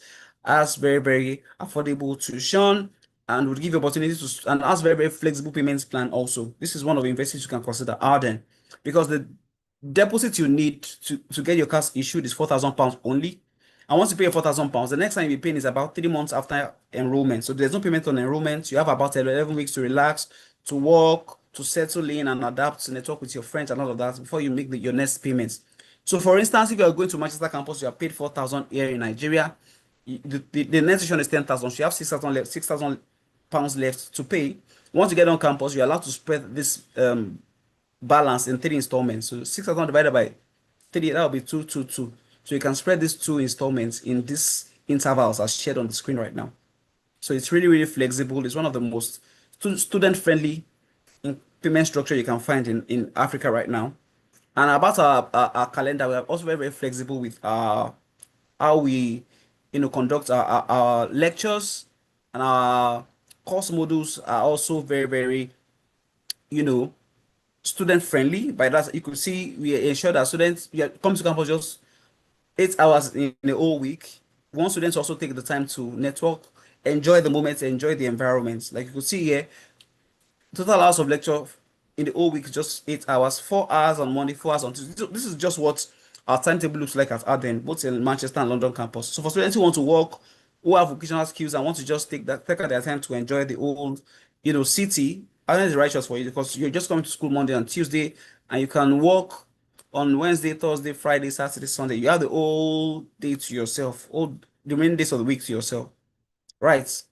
has very, very affordable tuition and would give you opportunity to, and has very, very flexible payments plan also, this is one of the universities you can consider Arden, because the deposit you need to get your cards issued is £4,000 only. And once you pay £4,000, the next time you pay is about 3 months after enrollment. So there's no payment on enrollment. You have about 11 weeks to relax, to work, to settle in and adapt, to network with your friends and all of that before you make your next payments. So for instance, if you are going to Manchester campus, you are paid 4,000 here in Nigeria. The next tuition is 10,000. So you have 6,000 left, £6,000 left to pay. Once you get on campus, you're allowed to spread this balance in 3 installments. So 6,000 divided by 3, that will be 222. So you can spread these 2 installments in these intervals as shared on the screen right now. So it's really, really flexible. It's one of the most student-friendly payment structure you can find in Africa right now. And about our calendar, we are also very, very flexible with how we conduct our lectures, and our course modules are also very, very student friendly. By that, you could see we ensure that students come to campus just 8 hours in the whole week. One, students also take the time to network, enjoy the moments, enjoy the environment. Like you could see here, total hours of lecture in the whole week, just 8 hours, 4 hours on Monday, 4 hours on Tuesday. This is just what our timetable looks like at Arden, both in Manchester and London campus. So for students who want to work, who have vocational skills and want to just take their time to enjoy the old, city, Arden is right choice for you, because you're just coming to school Monday and Tuesday, and you can work on Wednesday, Thursday, Friday, Saturday, Sunday. You have the whole day to yourself, all the remaining days of the week to yourself, right?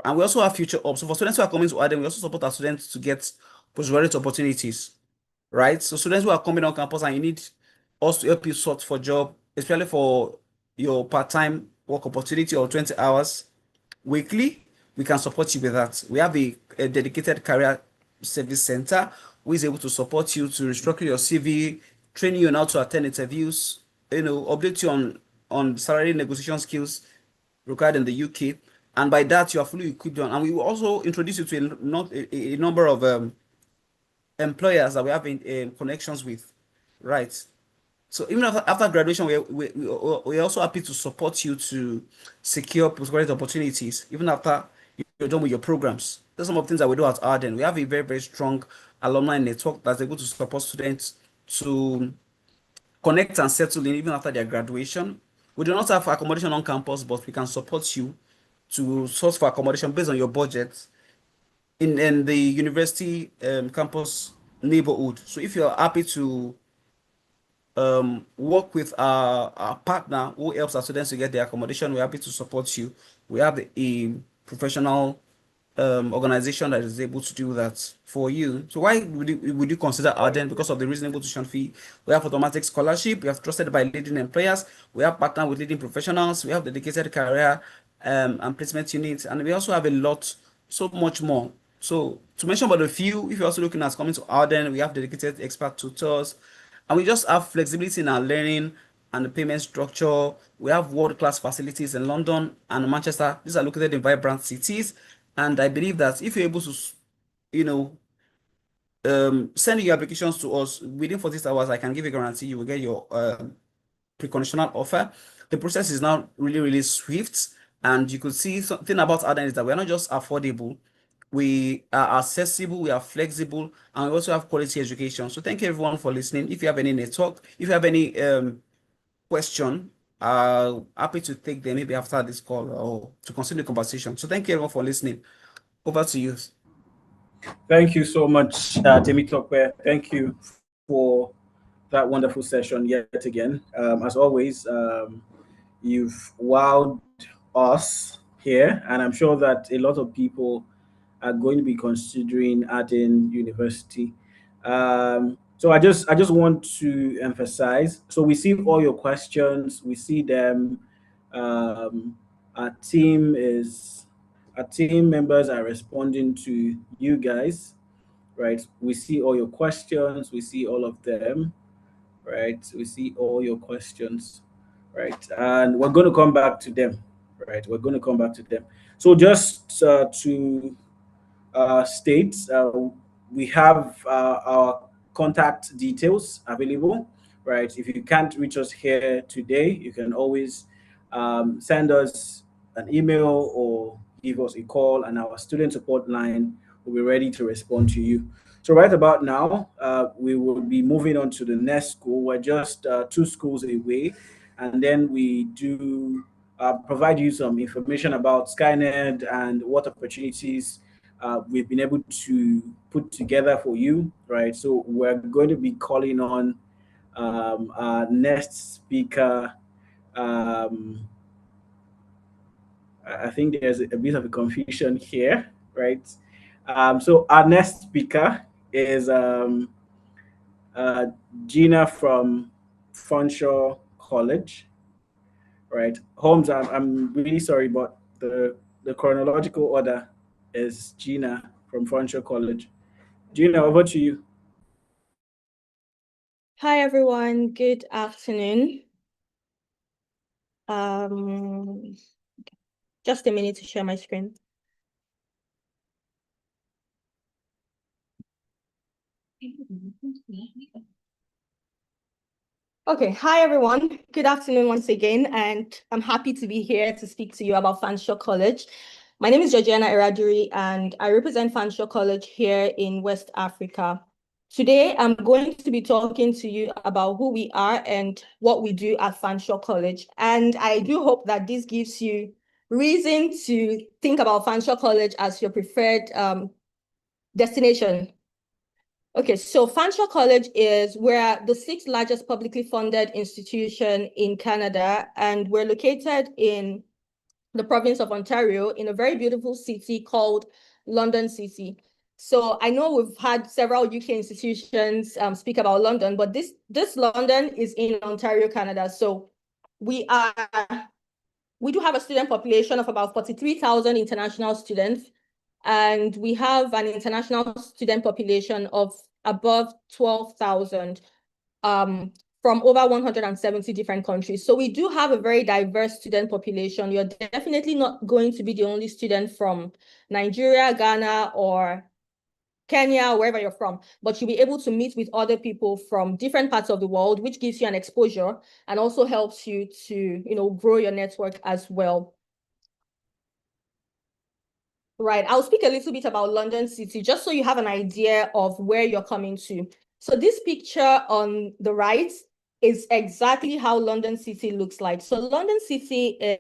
And we also have future ops. So for students who are coming to Arden, we also support our students to get postgraduate opportunities, right? So students who are coming on campus and you need us to help you sort for job, especially for your part-time work opportunity or 20 hours weekly, we can support you with that. We have a dedicated career service center who is able to support you to restructure your CV, train you on how to attend interviews, update you on salary negotiation skills required in the UK. And by that, you are fully equipped on. And we will also introduce you to a number of employers that we have in connections with, right? So even after graduation, we're also happy to support you to secure postgraduate opportunities, even after you're done with your programs. There's some of the things that we do at Arden. We have a very, very strong alumni network that's able to support students to connect and settle in even after their graduation. We do not have accommodation on campus, but we can support you to source for accommodation based on your budget in the university campus neighborhood. So if you're happy to work with our partner who helps our students to get their accommodation, we're happy to support you. We have a professional organization that is able to do that for you. So why would you consider Arden? Because of the reasonable tuition fee. We have automatic scholarship. We have trusted by leading employers. We have partnered with leading professionals. We have dedicated career and placement units, and we also have a lot, so much more. So to mention about a few, if you're also looking at coming to Arden, we have dedicated expert tutors, and we just have flexibility in our learning and the payment structure. We have world-class facilities in London and Manchester. These are located in vibrant cities. And I believe that if you're able to, you know, send your applications to us within 48 hours, I can give you a guarantee you will get your pre-conditional offer. The process is now really, really swift. And you could see something about Arden is that we're not just affordable, we are accessible, we are flexible, and we also have quality education. So thank you everyone for listening. If you have any network, if you have any question, happy to take them maybe after this call or to continue the conversation. So thank you everyone for listening. Over to you. Thank you so much, Temitope. Thank you for that wonderful session yet again. As always, you've wowed us here, and I'm sure that a lot of people are going to be considering Arden University. So I just want to emphasize. So we see all your questions. We see them. Um, our team members are responding to you guys, right? We see all your questions. We see all of them, right? We see all your questions, right? And we're going to come back to them, right? We're going to come back to them. So just to states, we have our contact details available, right? If you can't reach us here today, you can always send us an email or give us a call, and our student support line will be ready to respond to you. So right about now, we will be moving on to the next school. We're just 2 schools away, and then we do provide you some information about Skyned and what opportunities we've been able to put together for you, right? So we're going to be calling on our next speaker. I think there's a bit of a confusion here, right? So our next speaker is uh, Gina from Fanshawe College, right? Holmes, I'm really sorry, but the chronological order is Gina from Fanshawe College. Gina, over to you. Hi, everyone. Good afternoon. Just a minute to share my screen. Okay, hi, everyone. Good afternoon once again, and I'm happy to be here to speak to you about Fanshawe College. My name is Georgiana Eraduri, and I represent Fanshawe College here in West Africa. Today, I'm going to be talking to you about who we are and what we do at Fanshawe College. And I do hope that this gives you reason to think about Fanshawe College as your preferred destination. Okay, so Fanshawe College is we're the 6th largest publicly funded institution in Canada, and we're located in the province of Ontario in a very beautiful city called London City. So I know we've had several UK institutions speak about London, but this London is in Ontario, Canada. So we do have a student population of about 43,000 international students, and we have an international student population of above 12,000 from over 170 different countries. So we do have a very diverse student population. You're definitely not going to be the only student from Nigeria, Ghana, or Kenya, wherever you're from, but you'll be able to meet with other people from different parts of the world, which gives you an exposure and also helps you to, grow your network as well. Right, I'll speak a little bit about London City, just so you have an idea of where you're coming to. So this picture on the right is exactly how London City looks like. So London City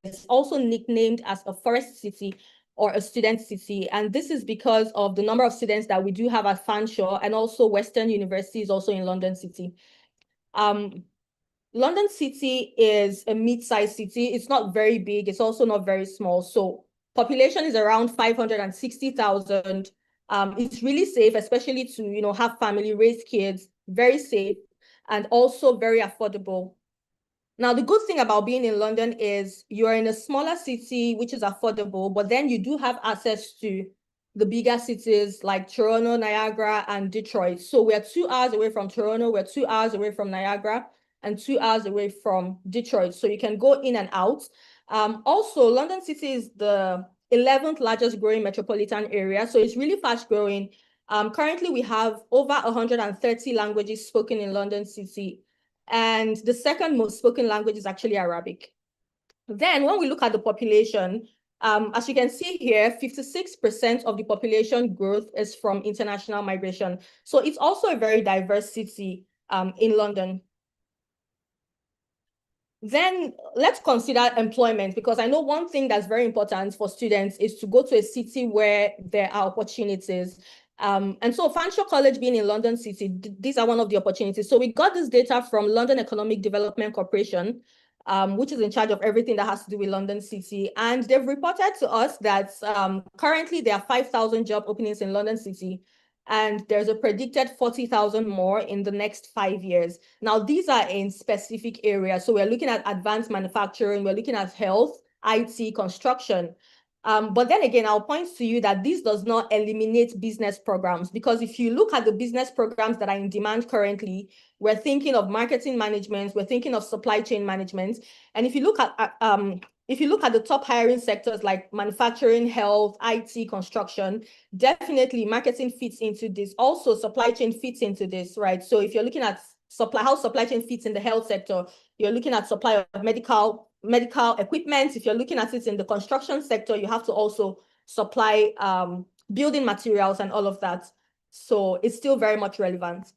is also nicknamed as a forest city or a student city. And this is because of the number of students that we do have at Fanshawe, and also Western University is also in London City. London City is a mid-sized city. It's not very big. It's also not very small. So population is around 560,000. It's really safe, especially to, have family, raise kids, very safe, and also very affordable. Now, the good thing about being in London is you're in a smaller city, which is affordable, but then you do have access to the bigger cities like Toronto, Niagara, and Detroit. So we're 2 hours away from Toronto, we're 2 hours away from Niagara, and 2 hours away from Detroit. So you can go in and out. Also, London City is the 11th largest growing metropolitan area. So it's really fast growing. Currently, we have over 130 languages spoken in London City. And the second most spoken language is actually Arabic. Then when we look at the population, as you can see here, 56% of the population growth is from international migration. So it's also a very diverse city in London. Then let's consider employment, because I know one thing that's very important for students is to go to a city where there are opportunities. And so Fanshawe College being in London City, these are one of the opportunities. So we got this data from London Economic Development Corporation, which is in charge of everything that has to do with London City. And they've reported to us that currently there are 5,000 job openings in London City, and there's a predicted 40,000 more in the next 5 years. Now, these are in specific areas. So we're looking at advanced manufacturing, we're looking at health, IT, construction. But then again, I'll point to you that this does not eliminate business programs, because if you look at the business programs that are in demand currently, we're thinking of marketing management, we're thinking of supply chain management. And if you look at the top hiring sectors like manufacturing, health, IT, construction, definitely marketing fits into this. Also, supply chain fits into this, right? So if you're looking at how supply chain fits in the health sector, you're looking at supply of medical equipment. If you're looking at it in the construction sector, you have to also supply building materials and all of that. So it's still very much relevant.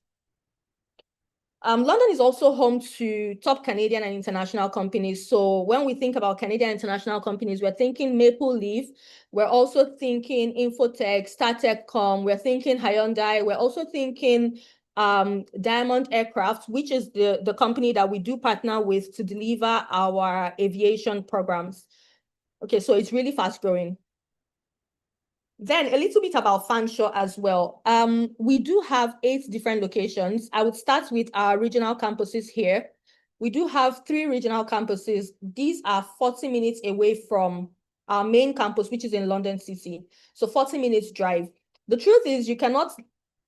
London is also home to top Canadian and international companies. So when we think about Canadian international companies, we're thinking Maple Leaf. We're also thinking Infotech, StarTechCom. We're thinking Hyundai. We're also thinking Diamond Aircraft, which is the company that we do partner with to deliver our aviation programs. Okay, so it's really fast growing. Then a little bit about Fanshawe as well. We do have 8 different locations. I would start with our regional campuses here. We do have 3 regional campuses. These are 40 minutes away from our main campus, which is in London City. So 40 minutes drive. The truth is you cannot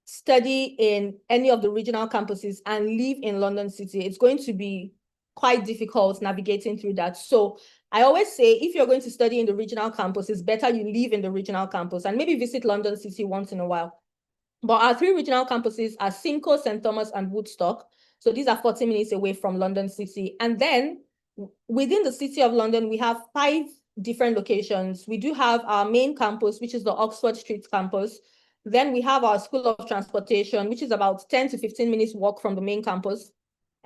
study in any of the regional campuses and live in London City. It's going to be quite difficult navigating through that. So I always say, if you're going to study in the regional campus, it's better you live in the regional campus and maybe visit London City once in a while. But our 3 regional campuses are Simcoe, St. Thomas, and Woodstock. So these are 40 minutes away from London City. And then within the City of London, we have 5 different locations. We do have our main campus, which is the Oxford Street campus. Then we have our School of Transportation, which is about 10 to 15 minutes walk from the main campus.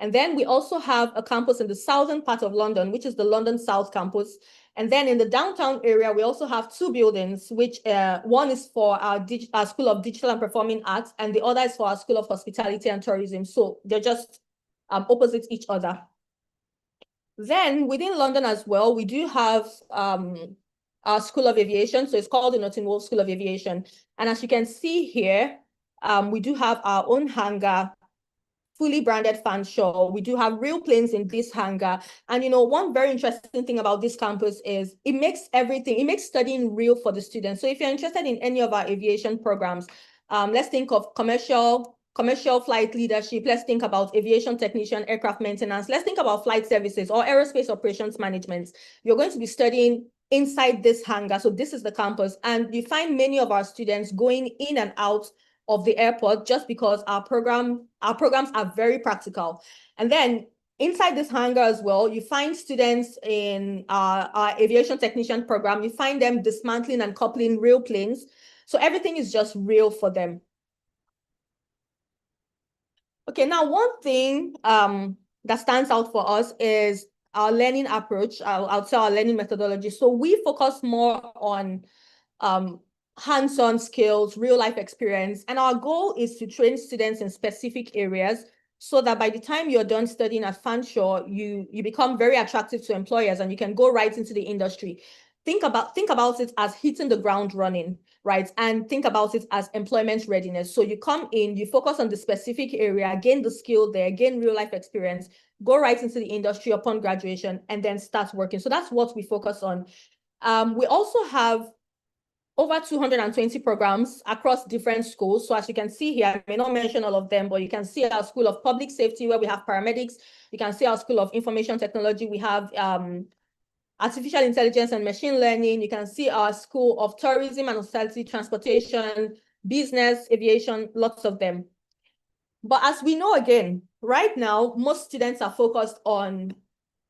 And then we also have a campus in the southern part of London, which is the London South Campus. And then in the downtown area, we also have 2 buildings, which one is for our School of Digital and Performing Arts, and the other is for our School of Hospitality and Tourism. So they're just opposite each other. Then within London as well, we do have our School of Aviation. So it's called the Notting Hill School of Aviation. And as you can see here, we do have our own hangar, fully branded Fanshawe. We do have real planes in this hangar. And one very interesting thing about this campus is it makes studying real for the students. So if you're interested in any of our aviation programs, let's think of commercial flight leadership. Let's think about aviation technician, aircraft maintenance. Let's think about flight services or aerospace operations management. You're going to be studying inside this hangar. So this is the campus. And you find many of our students going in and out of the airport just because our programs are very practical. And then inside this hangar as well, you find students in our aviation technician program. You find them dismantling and coupling real planes. So everything is just real for them. Okay, now one thing that stands out for us is our learning approach. I'll say our learning methodology. So we focus more on hands-on skills, real-life experience, and our goal is to train students in specific areas so that by the time you're done studying at Fanshawe, you become very attractive to employers and you can go right into the industry. Think about it as hitting the ground running, right? And think about it as employment readiness. So you come in, you focus on the specific area, gain the skill there, gain real-life experience, go right into the industry upon graduation, and then start working. So that's what we focus on. We also have over 220 programs across different schools. So as you can see here, I may not mention all of them, but you can see our School of Public Safety where we have paramedics. You can see our School of Information Technology. We have Artificial Intelligence and Machine Learning. You can see our School of Tourism and Hospitality, Transportation, Business, Aviation, lots of them. But as we know, again, right now, most students are focused on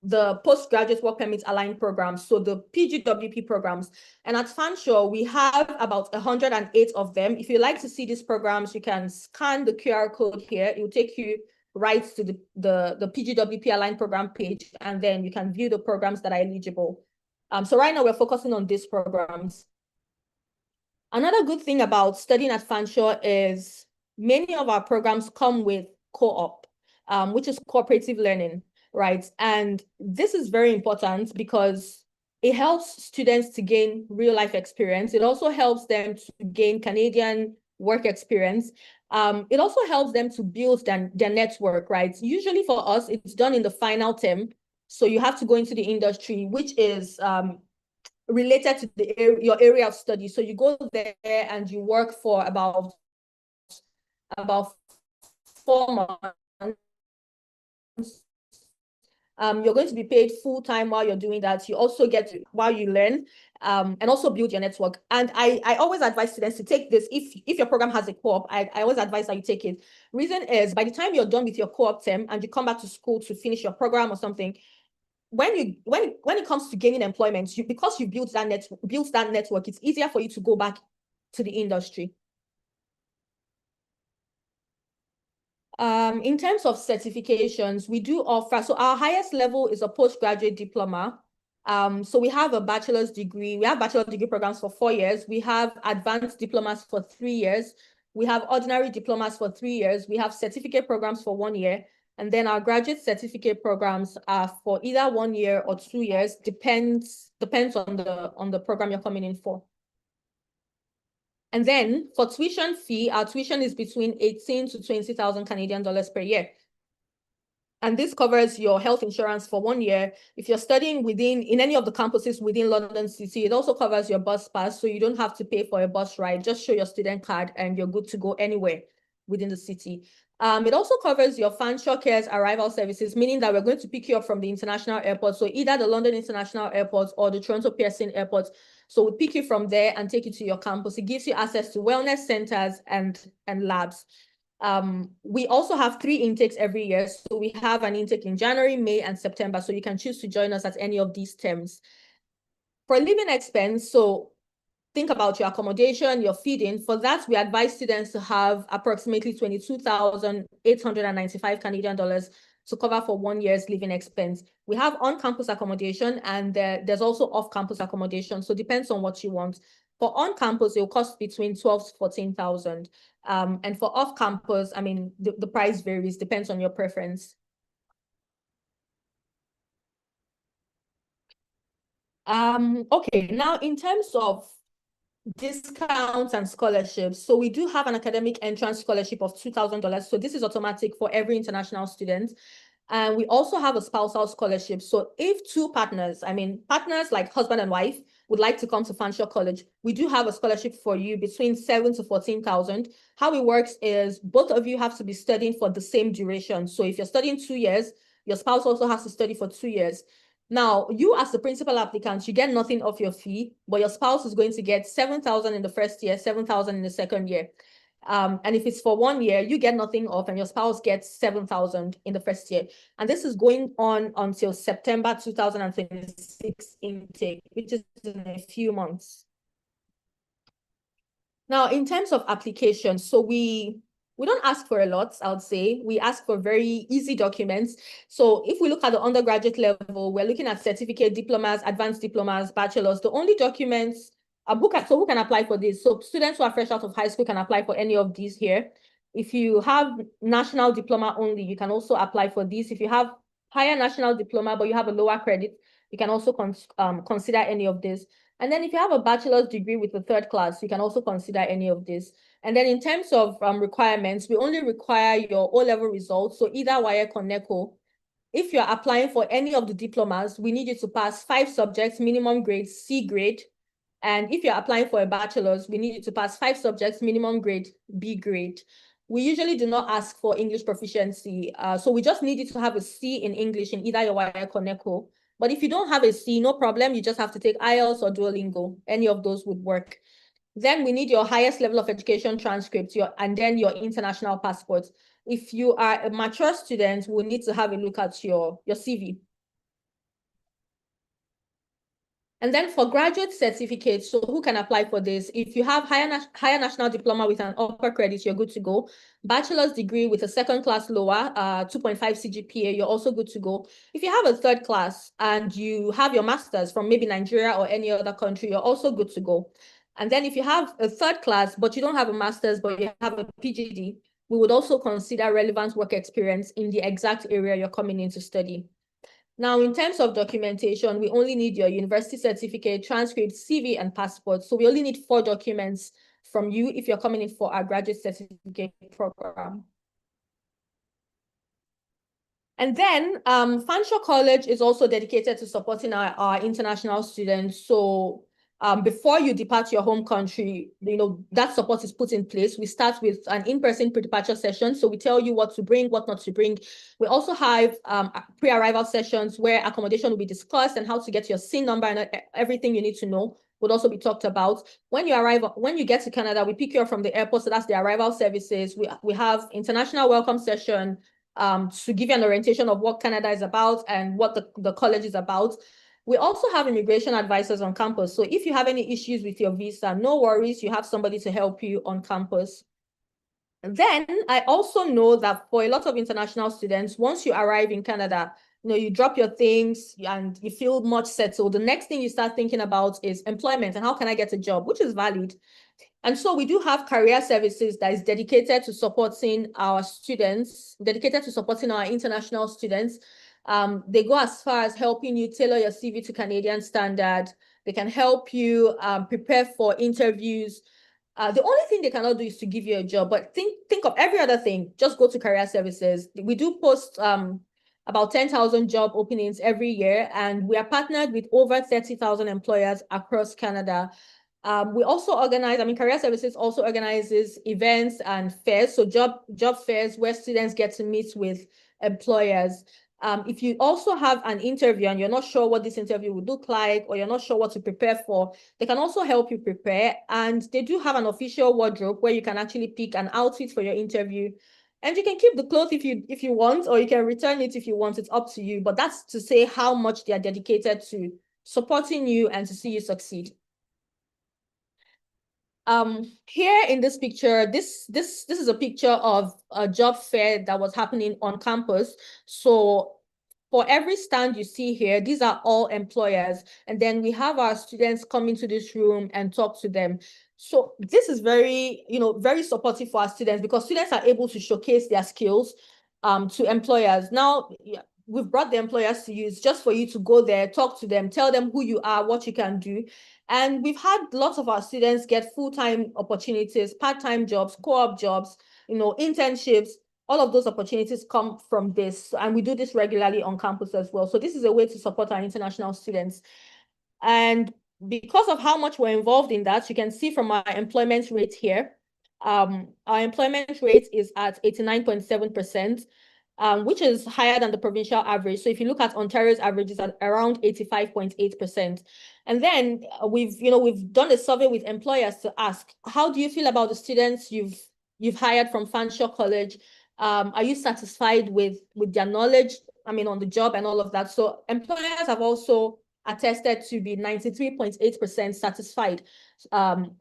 the postgraduate work permit aligned programs, so the PGWP programs. And at Fanshawe, we have about 108 of them. If you like to see these programs, you can scan the QR code here. It will take you right to the PGWP aligned program page, and then you can view the programs that are eligible. So right now we're focusing on these programs. Another good thing about studying at Fanshawe is many of our programs come with co-op, which is cooperative learning. Right. And this is very important because it helps students to gain real life experience. It also helps them to gain Canadian work experience. It also helps them to build their network, right? Usually for us, it's done in the final term. So you have to go into the industry, which is related to your area of study. So you go there and you work for about 4 months. You're going to be paid full-time while you're doing that. You also get to, while you learn, and also build your network. And I always advise students to take this. If your program has a co-op, I always advise that you take it. Reason is, by the time you're done with your co-op term and you come back to school to finish your program or something, when it comes to gaining employment, because you built that network, it's easier for you to go back to the industry. In terms of certifications, we do offer, so our highest level is a postgraduate diploma. So we have a bachelor's degree. We have bachelor's degree programs for 4 years. We have advanced diplomas for 3 years. We have ordinary diplomas for 3 years. We have certificate programs for 1 year. And then our graduate certificate programs are for either 1 year or 2 years, depends on the program you're coming in for. And then for tuition fee, our tuition is between 18 to 20,000 Canadian dollars per year. And this covers your health insurance for 1 year. If you're studying in any of the campuses within London City, it also covers your bus pass. So you don't have to pay for a bus ride. Just show your student card and you're good to go anywhere within the city. It also covers your Fanshawe Cares arrival services, meaning that we're going to pick you up from the international airport. So either the London International Airport or the Toronto Pearson Airport. So we pick you from there and take you to your campus. It gives you access to wellness centers and labs. We also have 3 intakes every year. So we have an intake in January, May, and September. So you can choose to join us at any of these terms. For living expense, so think about your accommodation, your feeding. For that, we advise students to have approximately 22,895 Canadian dollars to cover for 1 year's living expense. We have on-campus accommodation, and there's also off-campus accommodation. So it depends on what you want. For on-campus, it will cost between 12 to 14,000. And for off-campus, I mean, the price varies, depends on your preference. Okay, now in terms of discounts and scholarships, so we do have an academic entrance scholarship of $2,000. So this is automatic for every international student. And we also have a spousal scholarship. So if two partners, I mean, partners like husband and wife would like to come to Fanshawe College, we do have a scholarship for you between 7 to 14,000. How it works is both of you have to be studying for the same duration. So if you're studying 2 years, your spouse also has to study for 2 years. Now, you as the principal applicant, you get nothing off your fee, but your spouse is going to get 7,000 in the first year, 7,000 in the second year. And if it's for 1 year, you get nothing off and your spouse gets 7,000 in the first year. And this is going on until September 2026 intake, which is in a few months. Now, in terms of application, so we don't ask for a lot, I would say. We ask for very easy documents. So if we look at the undergraduate level, we're looking at certificate, diplomas, advanced diplomas, bachelors. The only documents, so who can apply for this? So students who are fresh out of high school can apply for any of these here. If you have national diploma only, you can also apply for this. If you have higher national diploma, but you have a lower credit, you can also consider any of this. And then if you have a bachelor's degree with the 3rd class, you can also consider any of this. And then in terms of requirements, we only require your O-level results. So either WAEC or NECO. If you're applying for any of the diplomas, we need you to pass 5 subjects, minimum grade, C grade. And if you're applying for a bachelor's, we need you to pass 5 subjects, minimum grade, B grade. We usually do not ask for English proficiency. So we just need you to have a C in English in either your WAEC or NECO. But if you don't have a C, no problem. You just have to take IELTS or Duolingo. Any of those would work. Then we need your highest level of education transcript, and then your international passport. If you are a mature student, we'll need to have a look at your CV. And then for graduate certificates, so who can apply for this? If you have higher national diploma with an upper credit, you're good to go. Bachelor's degree with a 2nd class lower, 2.5 CGPA, you're also good to go. If you have a 3rd class and you have your master's from maybe Nigeria or any other country, you're also good to go. And then if you have a 3rd class, but you don't have a master's, but you have a PGD, we would also consider relevant work experience in the exact area you're coming in to study. Now, in terms of documentation, we only need your university certificate, transcript, CV, and passport. So we only need 4 documents from you if you're coming in for our graduate certificate program. And then Fanshawe College is also dedicated to supporting our international students. So before you depart your home country, that support is put in place. We start with an in-person pre-departure session. So we tell you what to bring, what not to bring. We also have pre-arrival sessions where accommodation will be discussed and how to get your SIN number and everything you need to know would also be talked about. When you get to Canada, we pick you up from the airport. So that's the arrival services. We have international welcome session to give you an orientation of what Canada is about and what the college is about. We also have immigration advisors on campus. So if you have any issues with your visa, no worries, you have somebody to help you on campus. And then I also know that for a lot of international students, once you arrive in Canada, you drop your things and you feel much settled. The next thing you start thinking about is employment and how can I get a job, which is valid. And so we do have career services that is dedicated to supporting our students, dedicated to supporting our international students. They go as far as helping you tailor your CV to Canadian standard. They can help you prepare for interviews. The only thing they cannot do is to give you a job, but think of every other thing. Just go to career services. We do post about 10,000 job openings every year, and we are partnered with over 30,000 employers across Canada. We also organize, career services also organizes events and fairs, so job fairs where students get to meet with employers. If you also have an interview and you're not sure what this interview would look like, or you're not sure what to prepare for, they can also help you prepare. And they do have an official wardrobe where you can actually pick an outfit for your interview. And you can keep the clothes if you want, or you can return it if you want. It's up to you. But that's to say how much they are dedicated to supporting you and to see you succeed. Here in this picture, this is a picture of a job fair that was happening on campus. So for every stand you see here, these are all employers. And then we have our students come into this room and talk to them. So this is very, very supportive for our students, because students are able to showcase their skills to employers. Now, we've brought the employers to you. It's just for you to go there, talk to them, tell them who you are, what you can do. And we've had lots of our students get full-time opportunities, part-time jobs, co-op jobs, internships. All of those opportunities come from this. And we do this regularly on campus as well. So this is a way to support our international students. And because of how much we're involved in that, you can see from our employment rate here, our employment rate is at 89.7%. Which is higher than the provincial average. So if you look at Ontario's average, it's at around 85.8%. And then we've done a survey with employers to ask, how do you feel about the students you've hired from Fanshawe College? Are you satisfied with their knowledge, on the job and all of that? So employers have also attested to be 93.8% satisfied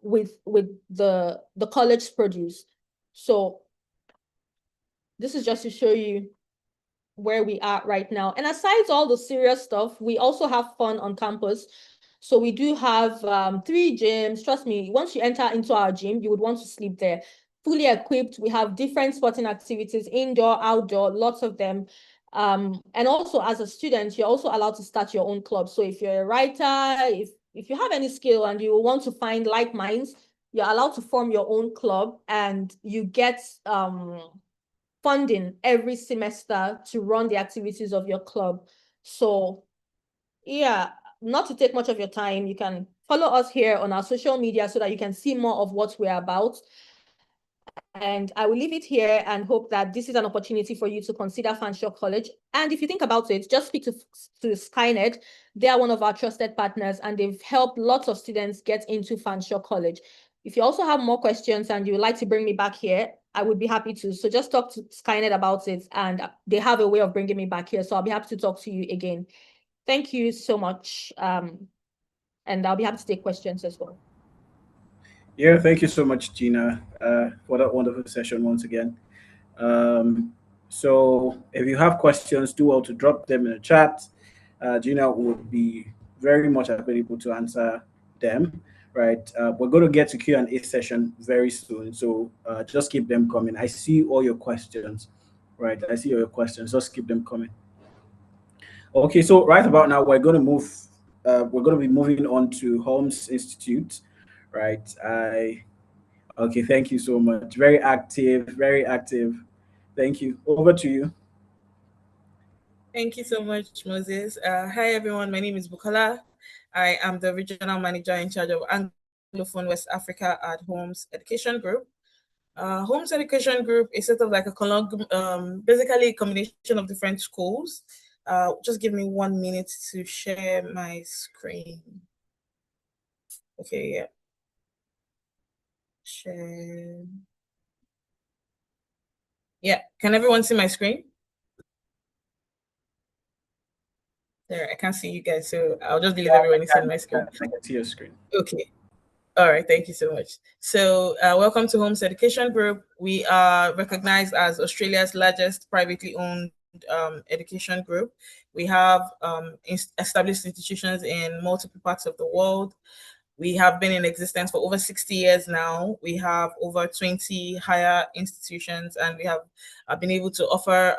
with the college's produce. So this is just to show you where we are right now. And aside all the serious stuff, we also have fun on campus. So we do have 3 gyms. Trust me, once you enter into our gym, you would want to sleep there. Fully equipped. We have different sporting activities, indoor, outdoor, lots of them. And also as a student, you're also allowed to start your own club. So if you're a writer, if you have any skill and you want to find like minds, you're allowed to form your own club, and you get funding every semester to run the activities of your club. So yeah, not to take much of your time, you can follow us here on our social media so that you can see more of what we're about. And I will leave it here and hope that this is an opportunity for you to consider Fanshawe College. And if you think about it, just speak to Skyned. They are one of our trusted partners, and they've helped lots of students get into Fanshawe College. If you also have more questions and you would like to bring me back here, I would be happy to. So just talk to Skyned about it, and they have a way of bringing me back here. So I'll be happy to talk to you again. Thank you so much. And I'll be happy to take questions as well. Yeah, thank you so much, Gina, for that wonderful session once again. So if you have questions, do well to drop them in the chat. Gina would be very much available to answer them. Right, we're going to get to Q&A session very soon, so just keep them coming. I see all your questions. Right, I see all your questions. Just keep them coming. Okay, so right about now we're going to move. We're going to be moving on to Holmes Institute. Right. Okay, thank you so much. Very active, very active. Thank you. Over to you. Thank you so much, Moses. Hi, everyone. My name is Bukola. I am the regional manager in charge of Anglophone West Africa at Holmes Education Group. Holmes Education Group is sort of like basically a combination of different schools. Just give me 1 minute to share my screen. Okay, yeah. Share. Yeah, can everyone see my screen? There, I can't see you guys, so I'll just leave everyone inside my screen. I can see your screen. Okay. All right, thank you so much. So welcome to Holmes Education Group. We are recognized as Australia's largest privately owned education group. We have established institutions in multiple parts of the world. We have been in existence for over 60 years now. We have over 20 higher institutions, and we have been able to offer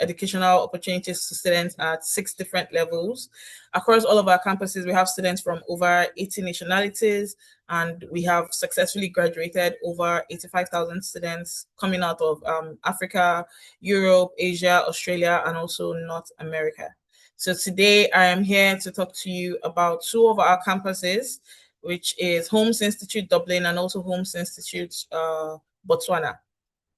educational opportunities to students at 6 different levels. Across all of our campuses, we have students from over 80 nationalities, and we have successfully graduated over 85,000 students coming out of Africa, Europe, Asia, Australia, and also North America. So today I am here to talk to you about 2 of our campuses, which is Holmes Institute Dublin and also Holmes Institute Botswana.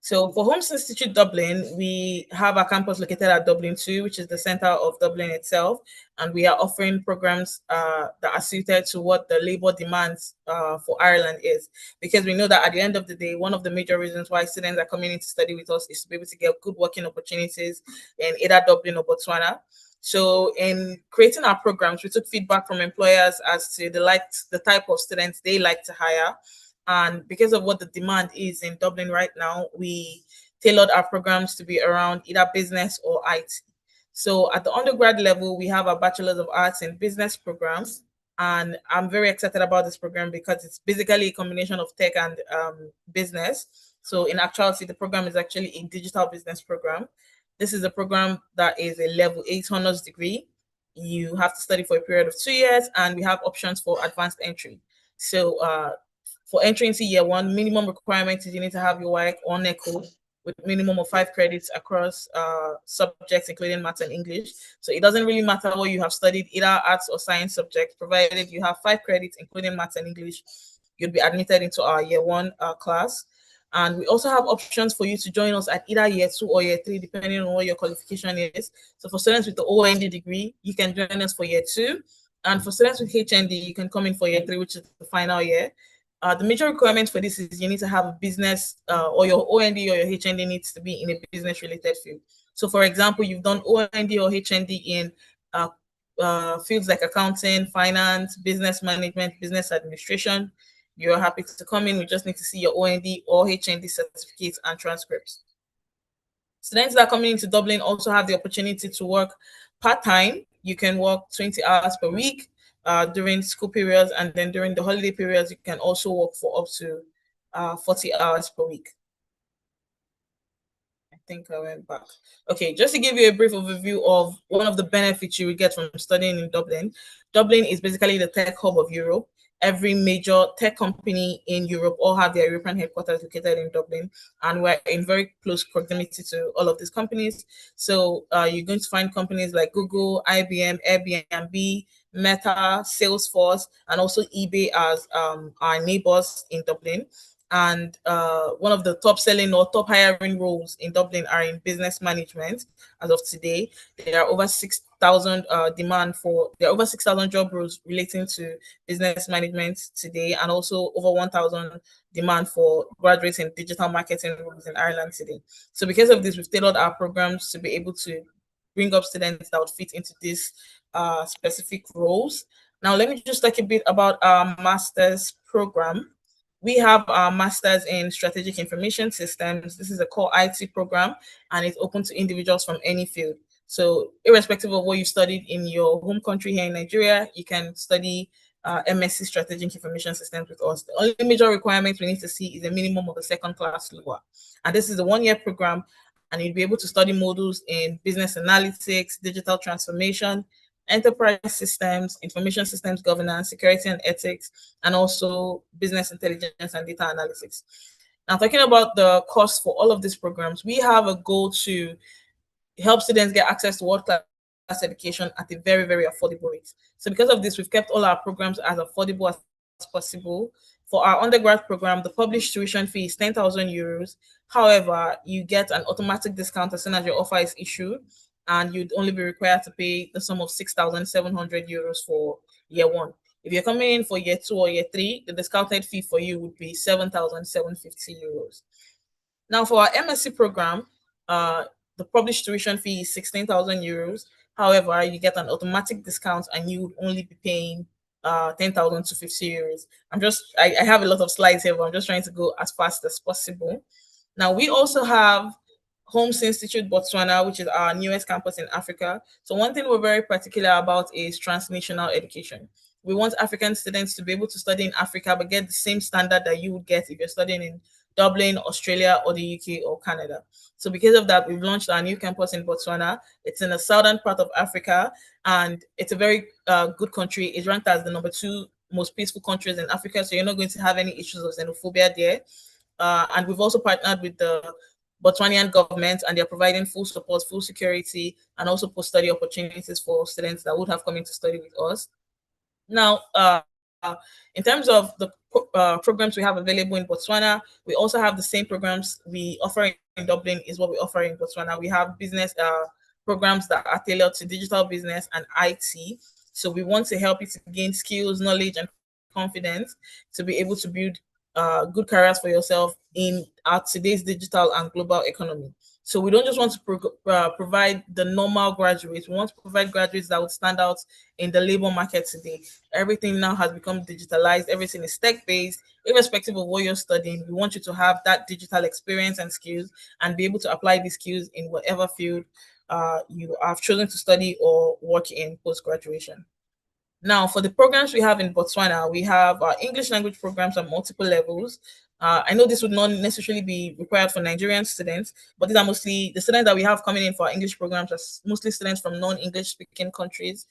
So for Holmes Institute Dublin, we have our campus located at Dublin 2, which is the center of Dublin itself. And we are offering programs that are suited to what the labor demands for Ireland is. Because we know that at the end of the day, one of the major reasons why students are coming in to study with us is to be able to get good working opportunities in either Dublin or Botswana. So in creating our programs, we took feedback from employers as to the type of students they like to hire. And because of what the demand is in Dublin right now, we tailored our programs to be around either business or IT. So at the undergrad level, we have a Bachelor's of Arts in Business programs. And I'm very excited about this program because it's basically a combination of tech and business. So in actuality, the program is actually a digital business program. This is a program that is a level 8 honors degree. You have to study for a period of 2 years, and we have options for advanced entry. So for entry into year one, minimum requirement is you need to have your WAEC or NECO with minimum of 5 credits across subjects, including math and English. So it doesn't really matter what you have studied, either arts or science subjects, provided you have 5 credits, including math and English, you'll be admitted into our year one class. And we also have options for you to join us at either year 2 or year 3, depending on what your qualification is. So for students with the OND degree, you can join us for year 2. And for students with HND, you can come in for year 3, which is the final year. The major requirement for this is you need to have a business or your OND or your HND needs to be in a business related field. So for example, you've done OND or HND in fields like accounting, finance, business management, business administration. You're happy to come in. We just need to see your OND or HND certificates and transcripts. Students that are coming into Dublin also have the opportunity to work part-time. You can work 20 hours per week during school periods, and then during the holiday periods, you can also work for up to 40 hours per week. I think I went back. Okay, just to give you a brief overview of one of the benefits you will get from studying in Dublin. Dublin is basically the tech hub of Europe. Every major tech company in Europe all have their European headquarters located in Dublin, and we're in very close proximity to all of these companies. So you're going to find companies like Google, IBM, Airbnb, Meta, Salesforce, and also eBay as our neighbors in Dublin. And one of the top selling or top hiring roles in Dublin are in business management. As of today, there are over 6,000 there are over 6,000 job roles relating to business management today, and also over 1,000 demand for graduates in digital marketing roles in Ireland today. So because of this, we've tailored our programs to be able to bring up students that would fit into these specific roles. Now, let me just talk a bit about our master's program. We have our master's in strategic information systems. This is a core IT program, and it's open to individuals from any field. So irrespective of what you studied in your home country here in Nigeria, you can study MSc strategic information systems with us. The only major requirement we need to see is a minimum of a second class lower. And this is a 1-year program, and you'll be able to study modules in business analytics, digital transformation, enterprise systems, information systems governance, security and ethics, and also business intelligence and data analytics. Now, talking about the cost for all of these programs, we have a goal to help students get access to world-class education at a very, very affordable rate. So because of this, we've kept all our programs as affordable as possible. For our undergrad program, the published tuition fee is 10,000 euros. However, you get an automatic discount as soon as your offer is issued, and you'd only be required to pay the sum of 6,700 euros for year 1. If you're coming in for year 2 or year 3, the discounted fee for you would be 7,750 euros. Now, for our MSc program, the published tuition fee is 16,000 euros. However, you get an automatic discount, and you would only be paying 10,250 euros. I have a lot of slides here, but I'm just trying to go as fast as possible. Now, we also have Holmes Institute Botswana, which is our newest campus in Africa. So one thing we're very particular about is transnational education. We want African students to be able to study in Africa, but get the same standard that you would get if you're studying in Dublin, Australia, or the UK or Canada. So because of that, we've launched our new campus in Botswana. It's in the southern part of Africa, and it's a very good country. It's ranked as the number 2 most peaceful countries in Africa, so you're not going to have any issues of xenophobia there. And we've also partnered with the Botswanian government, and they're providing full support, full security, and also post-study opportunities for students that would have come in to study with us. Now, in terms of the programs we have available in Botswana, we also have the same programs we offer in Dublin is what we offer in Botswana. We have business programs that are tailored to digital business and IT. So we want to help you to gain skills, knowledge, and confidence to be able to build good careers for yourself in today's digital and global economy. So we don't just want to provide the normal graduates. We want to provide graduates that would stand out in the labor market today. Everything now has become digitalized. Everything is tech-based. Irrespective of what you're studying, we want you to have that digital experience and skills and be able to apply these skills in whatever field you have chosen to study or work in post-graduation. Now, for the programs we have in Botswana, we have English language programs at multiple levels. I know this would not necessarily be required for Nigerian students, but these are mostly the students that we have coming in for our English programs are mostly students from non-English speaking countries.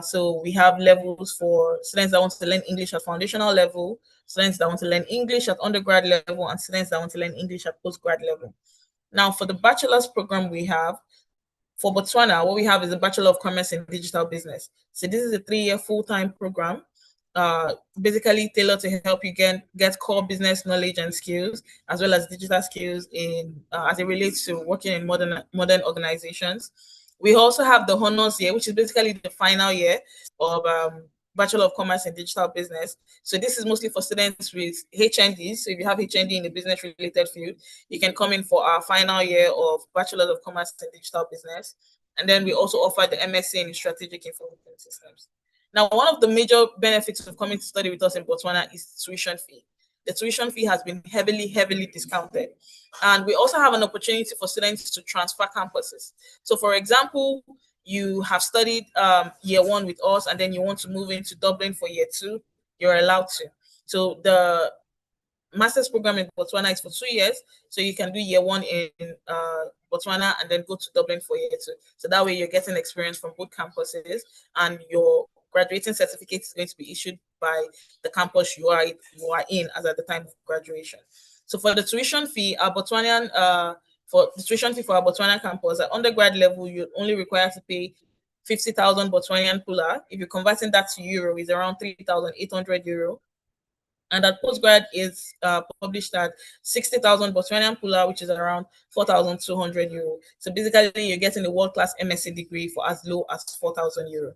So we have levels for students that want to learn English at foundational level, students that want to learn English at undergrad level, and students that want to learn English at postgrad level. Now, for the bachelor's program we have, for Botswana, what we have is a Bachelor of Commerce in Digital Business. So this is a 3-year full-time program, basically tailored to help you get core business knowledge and skills, as well as digital skills in as it relates to working in modern organizations. We also have the honors year, which is basically the final year of Bachelor of Commerce in Digital Business. So this is mostly for students with HNDs. So if you have HND in the business related field, you can come in for our final year of Bachelor of Commerce in Digital Business. And then we also offer the MSc in Strategic Information Systems. Now, one of the major benefits of coming to study with us in Botswana is tuition fee. The tuition fee has been heavily discounted. And we also have an opportunity for students to transfer campuses. So for example, you have studied year 1 with us and then you want to move into Dublin for year 2, you're allowed to. So the master's program in Botswana is for 2 years. So you can do year 1 in Botswana and then go to Dublin for year 2. So that way you're getting experience from both campuses and your graduating certificate is going to be issued by the campus you are in as at the time of graduation. So for the tuition fee, our Botswanian for the tuition fee for our Botswana campus at undergrad level, you're only required to pay 50,000 Botswanian pula. If you're converting that to euro, it's around 3,800 euro. And that postgrad is published at 60,000 Botswanian pula, which is around 4,200 euro. So basically, you're getting a world-class MSc degree for as low as 4,000 euro.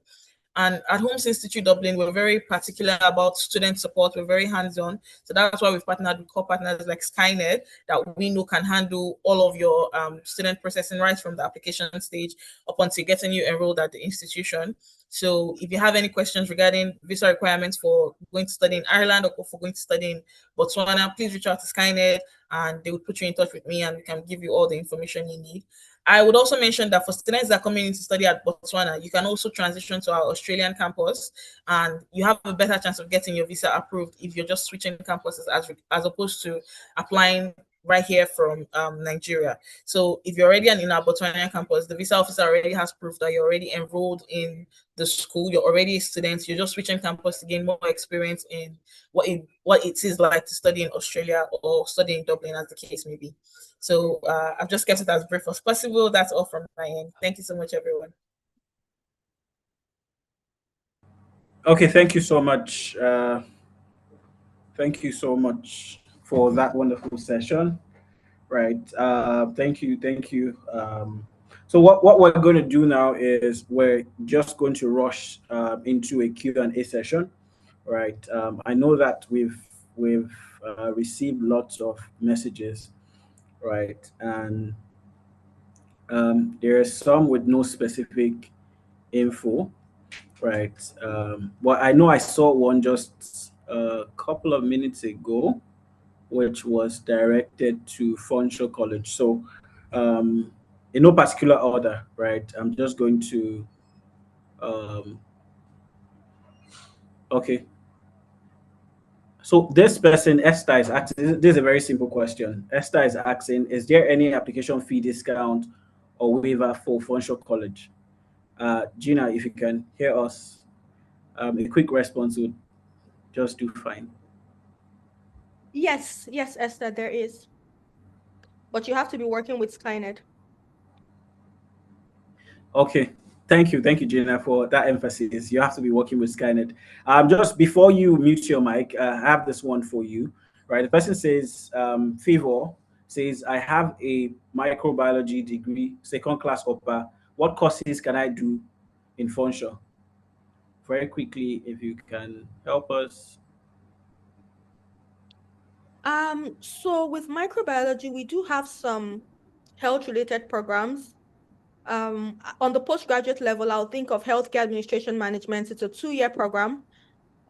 And at Holmes Institute Dublin, we're very particular about student support. We're very hands-on. So that's why we've partnered with core partners like Skyned that we know can handle all of your student processing right from the application stage up until getting you enrolled at the institution. So if you have any questions regarding visa requirements for going to study in Ireland or for going to study in Botswana, please reach out to Skyned and they will put you in touch with me and we can give you all the information you need. I would also mention that for students that are coming in to study at Botswana, you can also transition to our Australian campus and you have a better chance of getting your visa approved if you're just switching campuses as opposed to applying right here from Nigeria. So if you're already in our Botswanian campus, the visa officer already has proof that you're already enrolled in the school, you're already a student, you're just switching campus to gain more experience in what it is like to study in Australia or study in Dublin, as the case may be. So I've just kept it as brief as possible. That's all from my end. Thank you so much, everyone. Okay, thank you so much. Thank you so much for that wonderful session. Right. Thank you. So what we're going to do now is we're just going to rush into a Q&A session. Right. I know that we've received lots of messages. Right. And there are some with no specific info. Right. Well, I know I saw one just a couple of minutes ago, which was directed to Funshaw College. So, in no particular order, right? I'm just going to, okay. So this person, Esther, is asking, this is a very simple question. Esther is asking, is there any application fee discount or waiver for Funshaw College? Gina, if you can hear us, a quick response would just do fine. Yes, Esther, there is. But you have to be working with Skyned. Okay. Thank you, Gina, for that emphasis. You have to be working with Skynet. Just before you mute your mic, I have this one for you. Right. The person says, Favor says, I have a microbiology degree, second class upper. What courses can I do in Funshaw? Very quickly, if you can help us. So with microbiology, we do have some health-related programs. On the postgraduate level, I'll think of healthcare administration management. It's a 2-year program.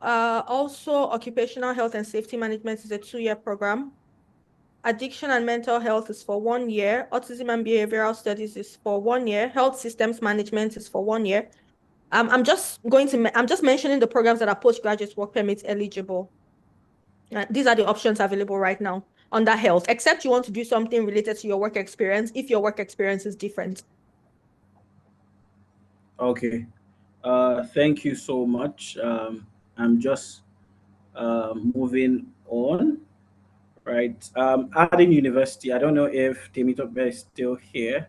Also, occupational health and safety management is a 2-year program. Addiction and mental health is for 1 year. Autism and behavioral studies is for 1 year. Health systems management is for 1 year. I'm just mentioning the programs that are postgraduate work permit eligible. These are the options available right now under health, except you want to do something related to your work experience if your work experience is different. Okay. Thank you so much. I'm just moving on. Right. Adding University. I don't know if Temitope is still here.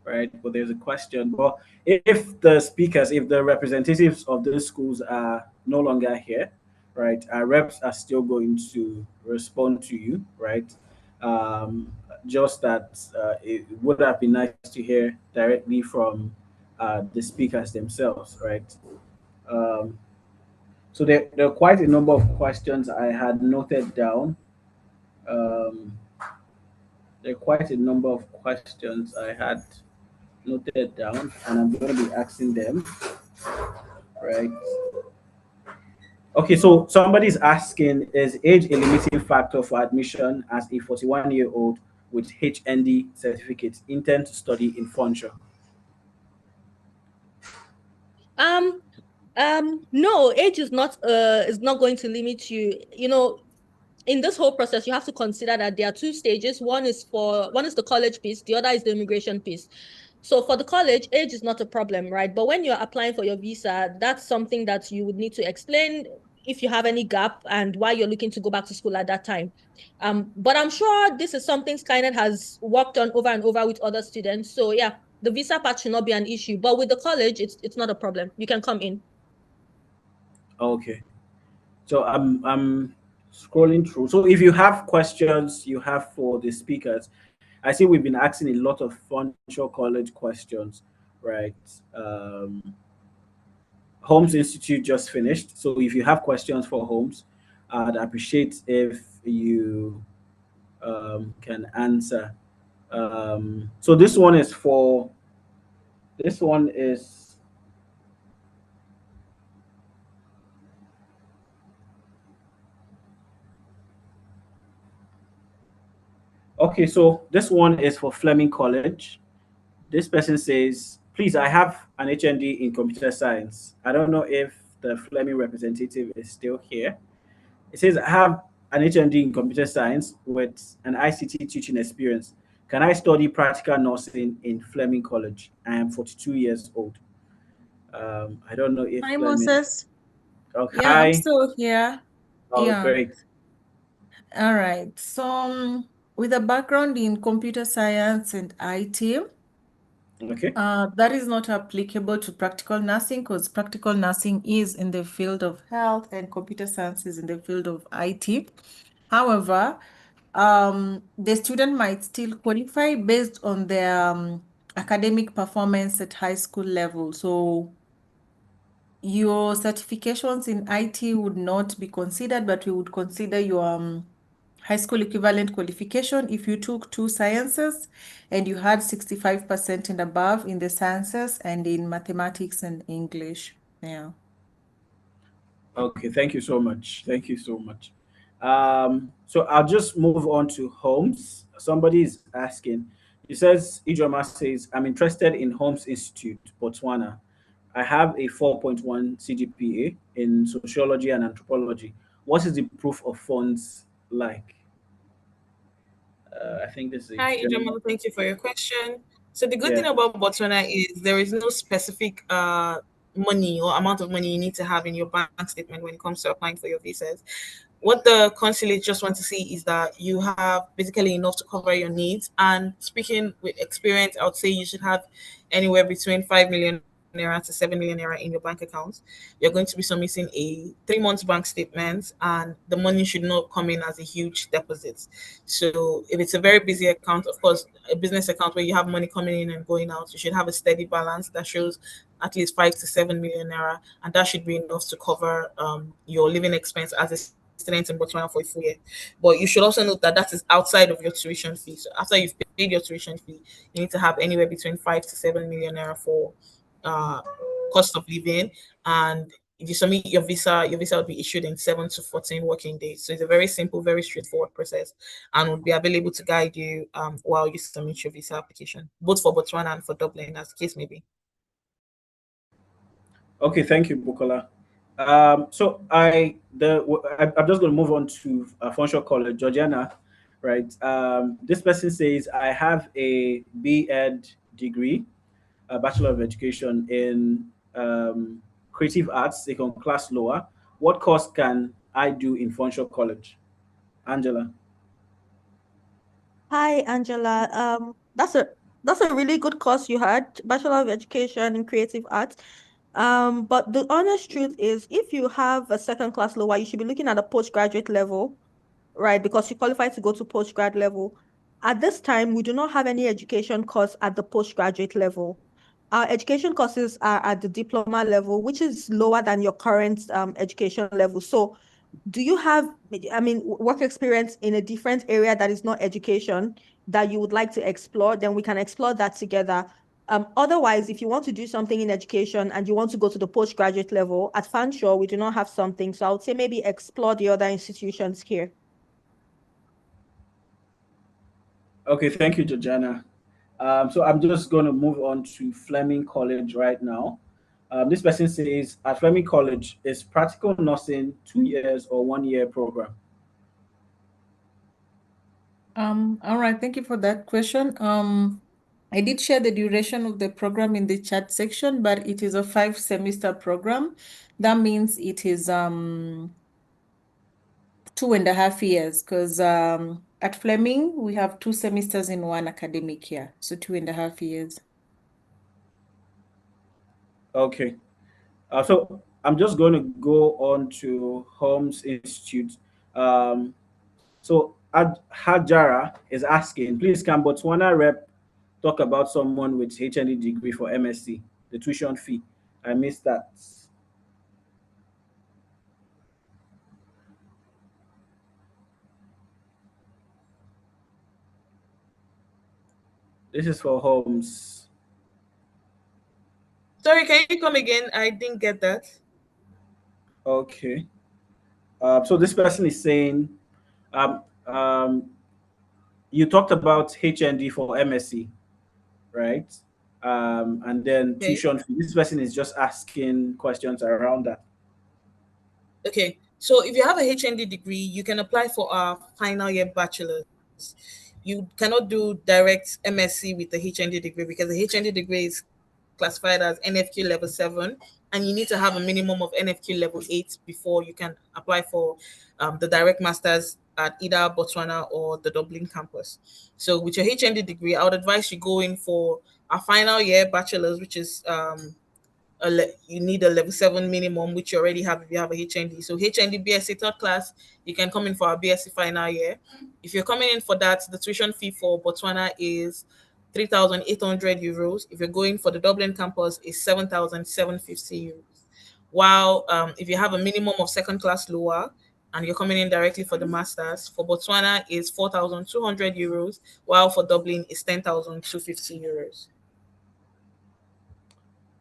Right. But there's a question. But if the speakers, if the representatives of those schools are no longer here, right, our reps are still going to respond to you. Right. Um, just that it would have been nice to hear directly from the speakers themselves. Right. Um, so there are quite a number of questions I had noted down. Um, there are quite a number of questions I had noted down, and I'm going to be asking them, right? Okay, so somebody's asking, is age a limiting factor for admission as a 41-year-old with HND certificate intend to study in Funshaw? No, age is not going to limit you. In this whole process, you have to consider that there are 2 stages. One is the college piece, the other is the immigration piece. So for the college, age is not a problem, right? But when you're applying for your visa, that's something that you would need to explain if you have any gap and why you're looking to go back to school at that time. But I'm sure this is something Skyned has worked on over and over with other students. So yeah, the visa part should not be an issue. But with the college, it's not a problem. You can come in. Okay. So I'm scrolling through. So if you have questions you have for the speakers, I see we've been asking a lot of Funshaw College questions, right? Holmes Institute just finished. So if you have questions for Holmes, I'd appreciate if you can answer. So this one is okay, so this one is for Fleming College. This person says, please, I have an HND in computer science. I don't know if the Fleming representative is still here. It says, I have an HND in computer science with an ICT teaching experience. Can I study practical nursing in Fleming College? I am 42 years old. I don't know if Hi, Fleming... Moses. Okay. Yeah, I'm still here. Oh, Yeah. great. All right. So with a background in computer science and IT, Okay. that is not applicable to practical nursing because practical nursing is in the field of health and computer science is in the field of IT. However, the student might still qualify based on their academic performance at high school level. So your certifications in IT would not be considered, but we would consider your high school equivalent qualification if you took 2 sciences and you had 65% and above in the sciences and in mathematics and English. Yeah. Okay, thank you so much. Thank you so much. So I'll just move on to Holmes. Somebody is asking. He says, Ijoma says, I'm interested in Holmes Institute, Botswana. I have a 4.1 CGPA in sociology and anthropology. What is the proof of funds like? I think this is Hi, Ijeoma, thank you for your question. So the good Yeah. thing about Botswana is there is no specific money or amount of money you need to have in your bank statement when it comes to applying for your visas. What the consulate just want to see is that you have basically enough to cover your needs. And speaking with experience, I would say you should have anywhere between 5 million naira to 7 million naira in your bank account. You're going to be submitting a 3-month bank statement, and the money should not come in as a huge deposit. So if it's a very busy account, of course, a business account where you have money coming in and going out, you should have a steady balance that shows at least 5 to 7 million naira, and that should be enough to cover your living expense as a resident in Botswana for a full year. But you should also note that that is outside of your tuition fee. So after you've paid your tuition fee, you need to have anywhere between 5 to 7 million naira for cost of living. And if you submit your visa will be issued in 7 to 14 working days. So it's a very simple, very straightforward process, and would be available to guide you while you submit your visa application, both for Botswana and for Dublin, as the case may be. Okay, thank you, Bukola. So I'm just going to move on to Functional College, Georgiana, right? This person says, I have a B.Ed degree, a Bachelor of Education in Creative Arts, second class lower. What course can I do in Functional College? Angela. Hi, Angela. That's a really good course you had, Bachelor of Education in Creative Arts. But the honest truth is, if you have a second class lower, you should be looking at a postgraduate level, right? Because you qualify to go to postgrad level. At this time, we do not have any education course at the postgraduate level. Our education courses are at the diploma level, which is lower than your current education level. So do you have, work experience in a different area that is not education that you would like to explore? Then we can explore that together. Otherwise, if you want to do something in education and you want to go to the postgraduate level, at Fanshawe, we do not have something. So I would say maybe explore the other institutions here. Okay, thank you, Georgiana. So I'm just going to move on to Fleming College right now. This person says, at Fleming College, is practical nursing 2 years or 1 year program? All right, thank you for that question. I did share the duration of the program in the chat section, but it is a 5-semester program. That means it is 2.5 years, because at Fleming we have 2 semesters in 1 academic year, so 2.5 years. Okay. So I'm just going to go on to Holmes Institute. So Hajara is asking, please can Botswana rep talk about someone with HND degree for MSc, the tuition fee? I missed that. This is for Holmes. Sorry, can you come again? I didn't get that. Okay. So this person is saying, you talked about HND for MSc, right? And then Okay. tuition fee. This person is just asking questions around that. Okay, so if you have a HND degree, you can apply for our final year bachelor's. You cannot do direct MSc with the HND degree because the HND degree is classified as NFQ level 7, and you need to have a minimum of NFQ level 8 before you can apply for the direct masters at either Botswana or the Dublin campus. So with your HND degree, I would advise you go in for a final year bachelor's, which is you need a level 7 minimum, which you already have if you have a HND. So HND BSc third class, you can come in for our BSc final year. If you're coming in for that, the tuition fee for Botswana is 3,800 euros. If you're going for the Dublin campus, is 7,750 euros. While if you have a minimum of second class lower and you're coming in directly for the masters, for Botswana is 4,200 euros, while for Dublin is 10,250 euros.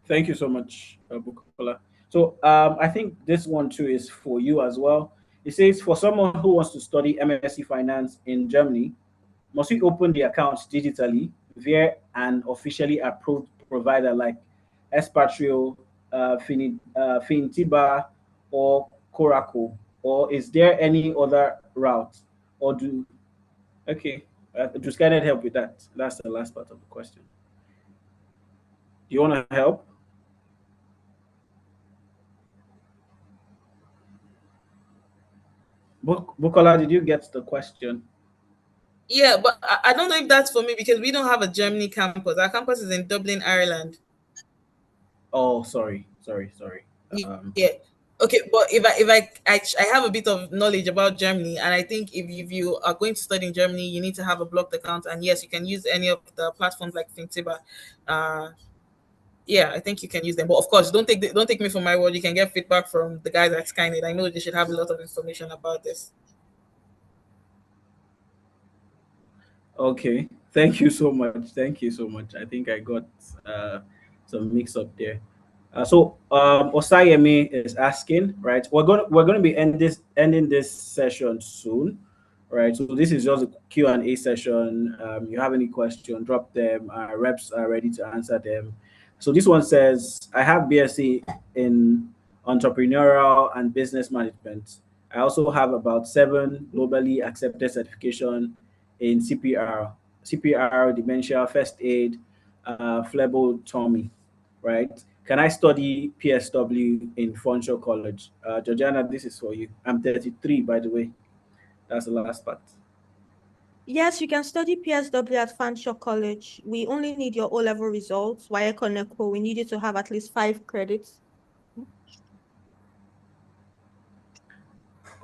Thank you so much, Bukola. So I think this one too is for you as well. It says, for someone who wants to study MSc Finance in Germany, must we open the accounts digitally via an officially approved provider like Espatrio, Fintiba, or Coracle? Or is there any other route? Or do Skyned help with that? That's the last part of the question. Do you want to help? Bukola, did you get the question? Yeah, but I don't know if that's for me because we don't have a Germany campus. Our campus is in Dublin, Ireland. Oh, sorry. Yeah. Okay, but if I have a bit of knowledge about Germany, and I think if you are going to study in Germany, you need to have a blocked account. And yes, you can use any of the platforms like Fintiba. yeah, I think you can use them. But of course, don't take me for my word. You can get feedback from the guys at Skyned. I know they should have a lot of information about this. Okay, thank you so much. Thank you so much. I think I got some mix up there. Osayemi is asking, right? We're gonna be ending this session soon, right? So this is just a Q&A session. You have any question, drop them. Our reps are ready to answer them. So this one says, I have BSc in entrepreneurial and business management. I also have about 7 globally accepted certification in CPR, dementia, first aid, phlebotomy, right? Can I study PSW in Funshaw College? Georgiana, this is for you. I'm 33, by the way. That's the last part. Yes, you can study PSW at Fanshawe College. We only need your O-level results. Via Connecco, we need you to have at least 5 credits.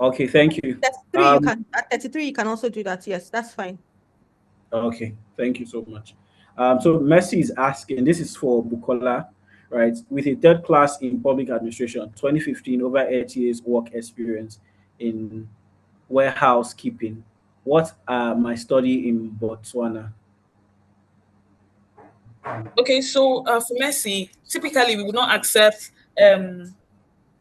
Okay, thank you. 33, you can also do that. Yes, that's fine. Okay, thank you so much. So Mercy is asking, this is for Bukola, right? With a third class in public administration, 2015, over 8 years work experience in warehouse keeping. What are my study in Botswana? Okay, so for Messi, typically we would not accept a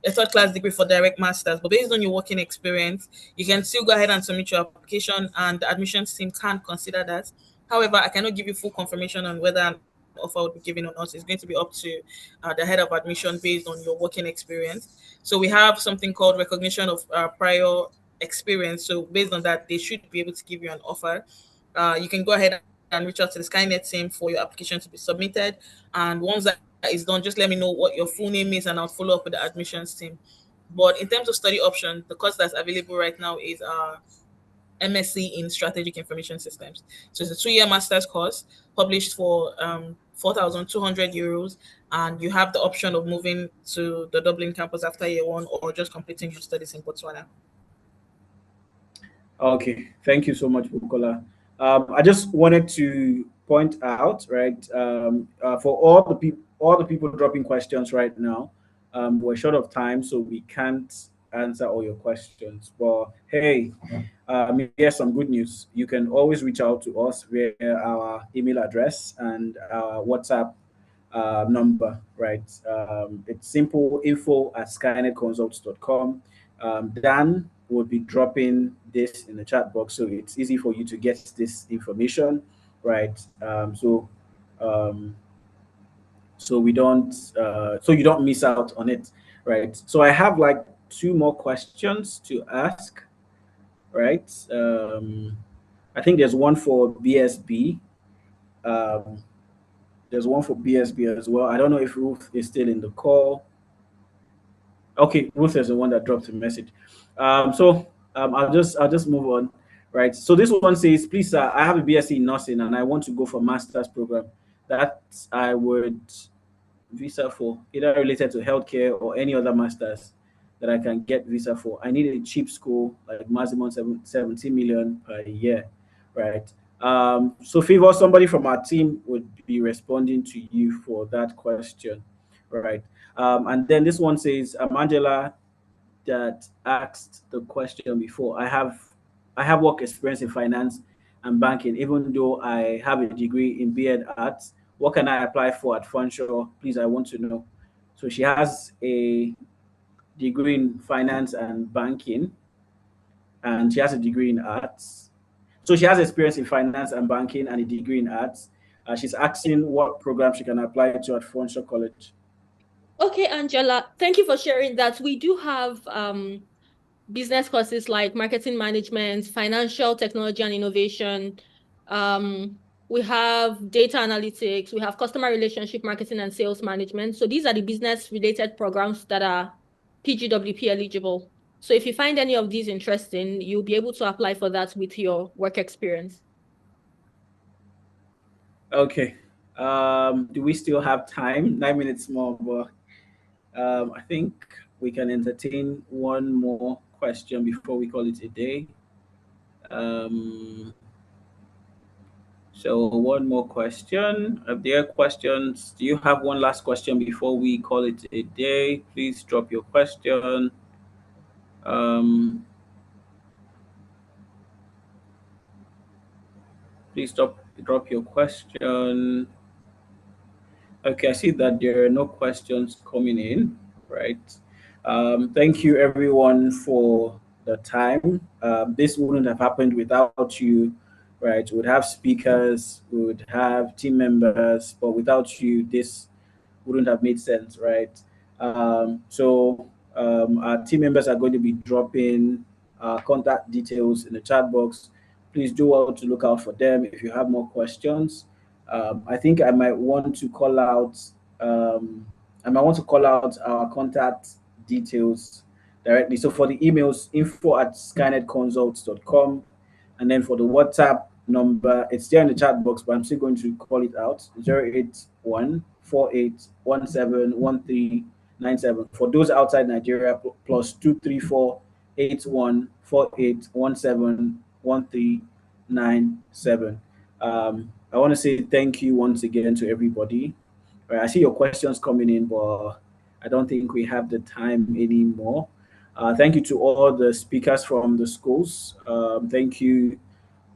third class degree for direct masters, but based on your working experience, you can still go ahead and submit your application, and the admissions team can consider that. However, I cannot give you full confirmation on whether an offer would be given or not. It's going to be up to the head of admission based on your working experience. So we have something called recognition of prior experience. So based on that, they should be able to give you an offer. You can go ahead and reach out to the Skynet team for your application to be submitted. And once that is done, just let me know what your full name is and I'll follow up with the admissions team. But in terms of study options, the course that's available right now is MSc in Strategic Information Systems. So it's a 2-year master's course published for 4,200 euros, and you have the option of moving to the Dublin campus after year 1 or just completing your studies in Botswana. Okay, thank you so much, Bukola. I just wanted to point out, right, for all the people dropping questions right now, we're short of time, so we can't answer all your questions. But hey, here's some good news. You can always reach out to us via our email address and our WhatsApp number, right? It's simple, info@skynetconsults.com. Dan will be dropping this in the chat box, so it's easy for you to get this information, right? So we don't, so you don't miss out on it, right? So I have like 2 more questions to ask, right? I think there's one for BSB. There's one for BSB as well. I don't know if Ruth is still in the call. Okay, Ruth is the one that dropped a message. I'll just move on, right? So this one says, please, sir, I have a BSc in nursing and I want to go for master's program that I would visa for, either related to healthcare or any other masters that I can get visa for. I need a cheap school, like maximum 70 million per year, right? So Favor, somebody from our team would be responding to you for that question, right? And then this one says, Angela that asked the question before. I have work experience in finance and banking, even though I have a degree in BEd Arts. What can I apply for at Funshaw? Please, I want to know. So she has a degree in finance and banking, and she has a degree in arts. So she has experience in finance and banking and a degree in arts. She's asking what program she can apply to at Funshaw College. Okay, Angela, thank you for sharing that. We do have business courses like marketing management, financial technology and innovation. We have data analytics, we have customer relationship marketing and sales management. So these are the business related programs that are PGWP eligible. So if you find any of these interesting, you'll be able to apply for that with your work experience. Okay. Do we still have time? 9 minutes more, but I think we can entertain one more question before we call it a day. So one more question. If there are questions, do you have one last question before we call it a day? Please drop your question. Please drop your question. Okay, I see that there are no questions coming in, right? Thank you everyone for the time. This wouldn't have happened without you, right? We would have speakers, we would have team members, but without you, this wouldn't have made sense, right? Our team members are going to be dropping contact details in the chat box. Please do well to look out for them if you have more questions. I think I might want to call out. Our contact details directly. So for the emails, info@skynedconsults.com, and then for the WhatsApp number, it's there in the chat box, but I'm still going to call it out: 081-4817-1397. For those outside Nigeria, plus 234-8148-17-1397. I want to say thank you once again to everybody. Right, I see your questions coming in, but I don't think we have the time anymore. Thank you to all the speakers from the schools. Thank you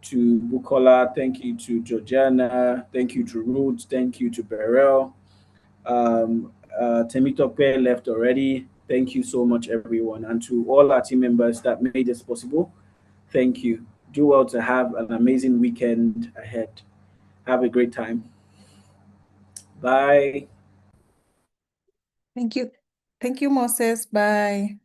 to Bukola. Thank you to Georgiana. Thank you to Ruth. Thank you to Beryl. Temitope left already. Thank you so much, everyone. And to all our team members that made this possible, thank you. Do well to have an amazing weekend ahead. Have a great time. Bye. Thank you. Thank you, Moses. Bye.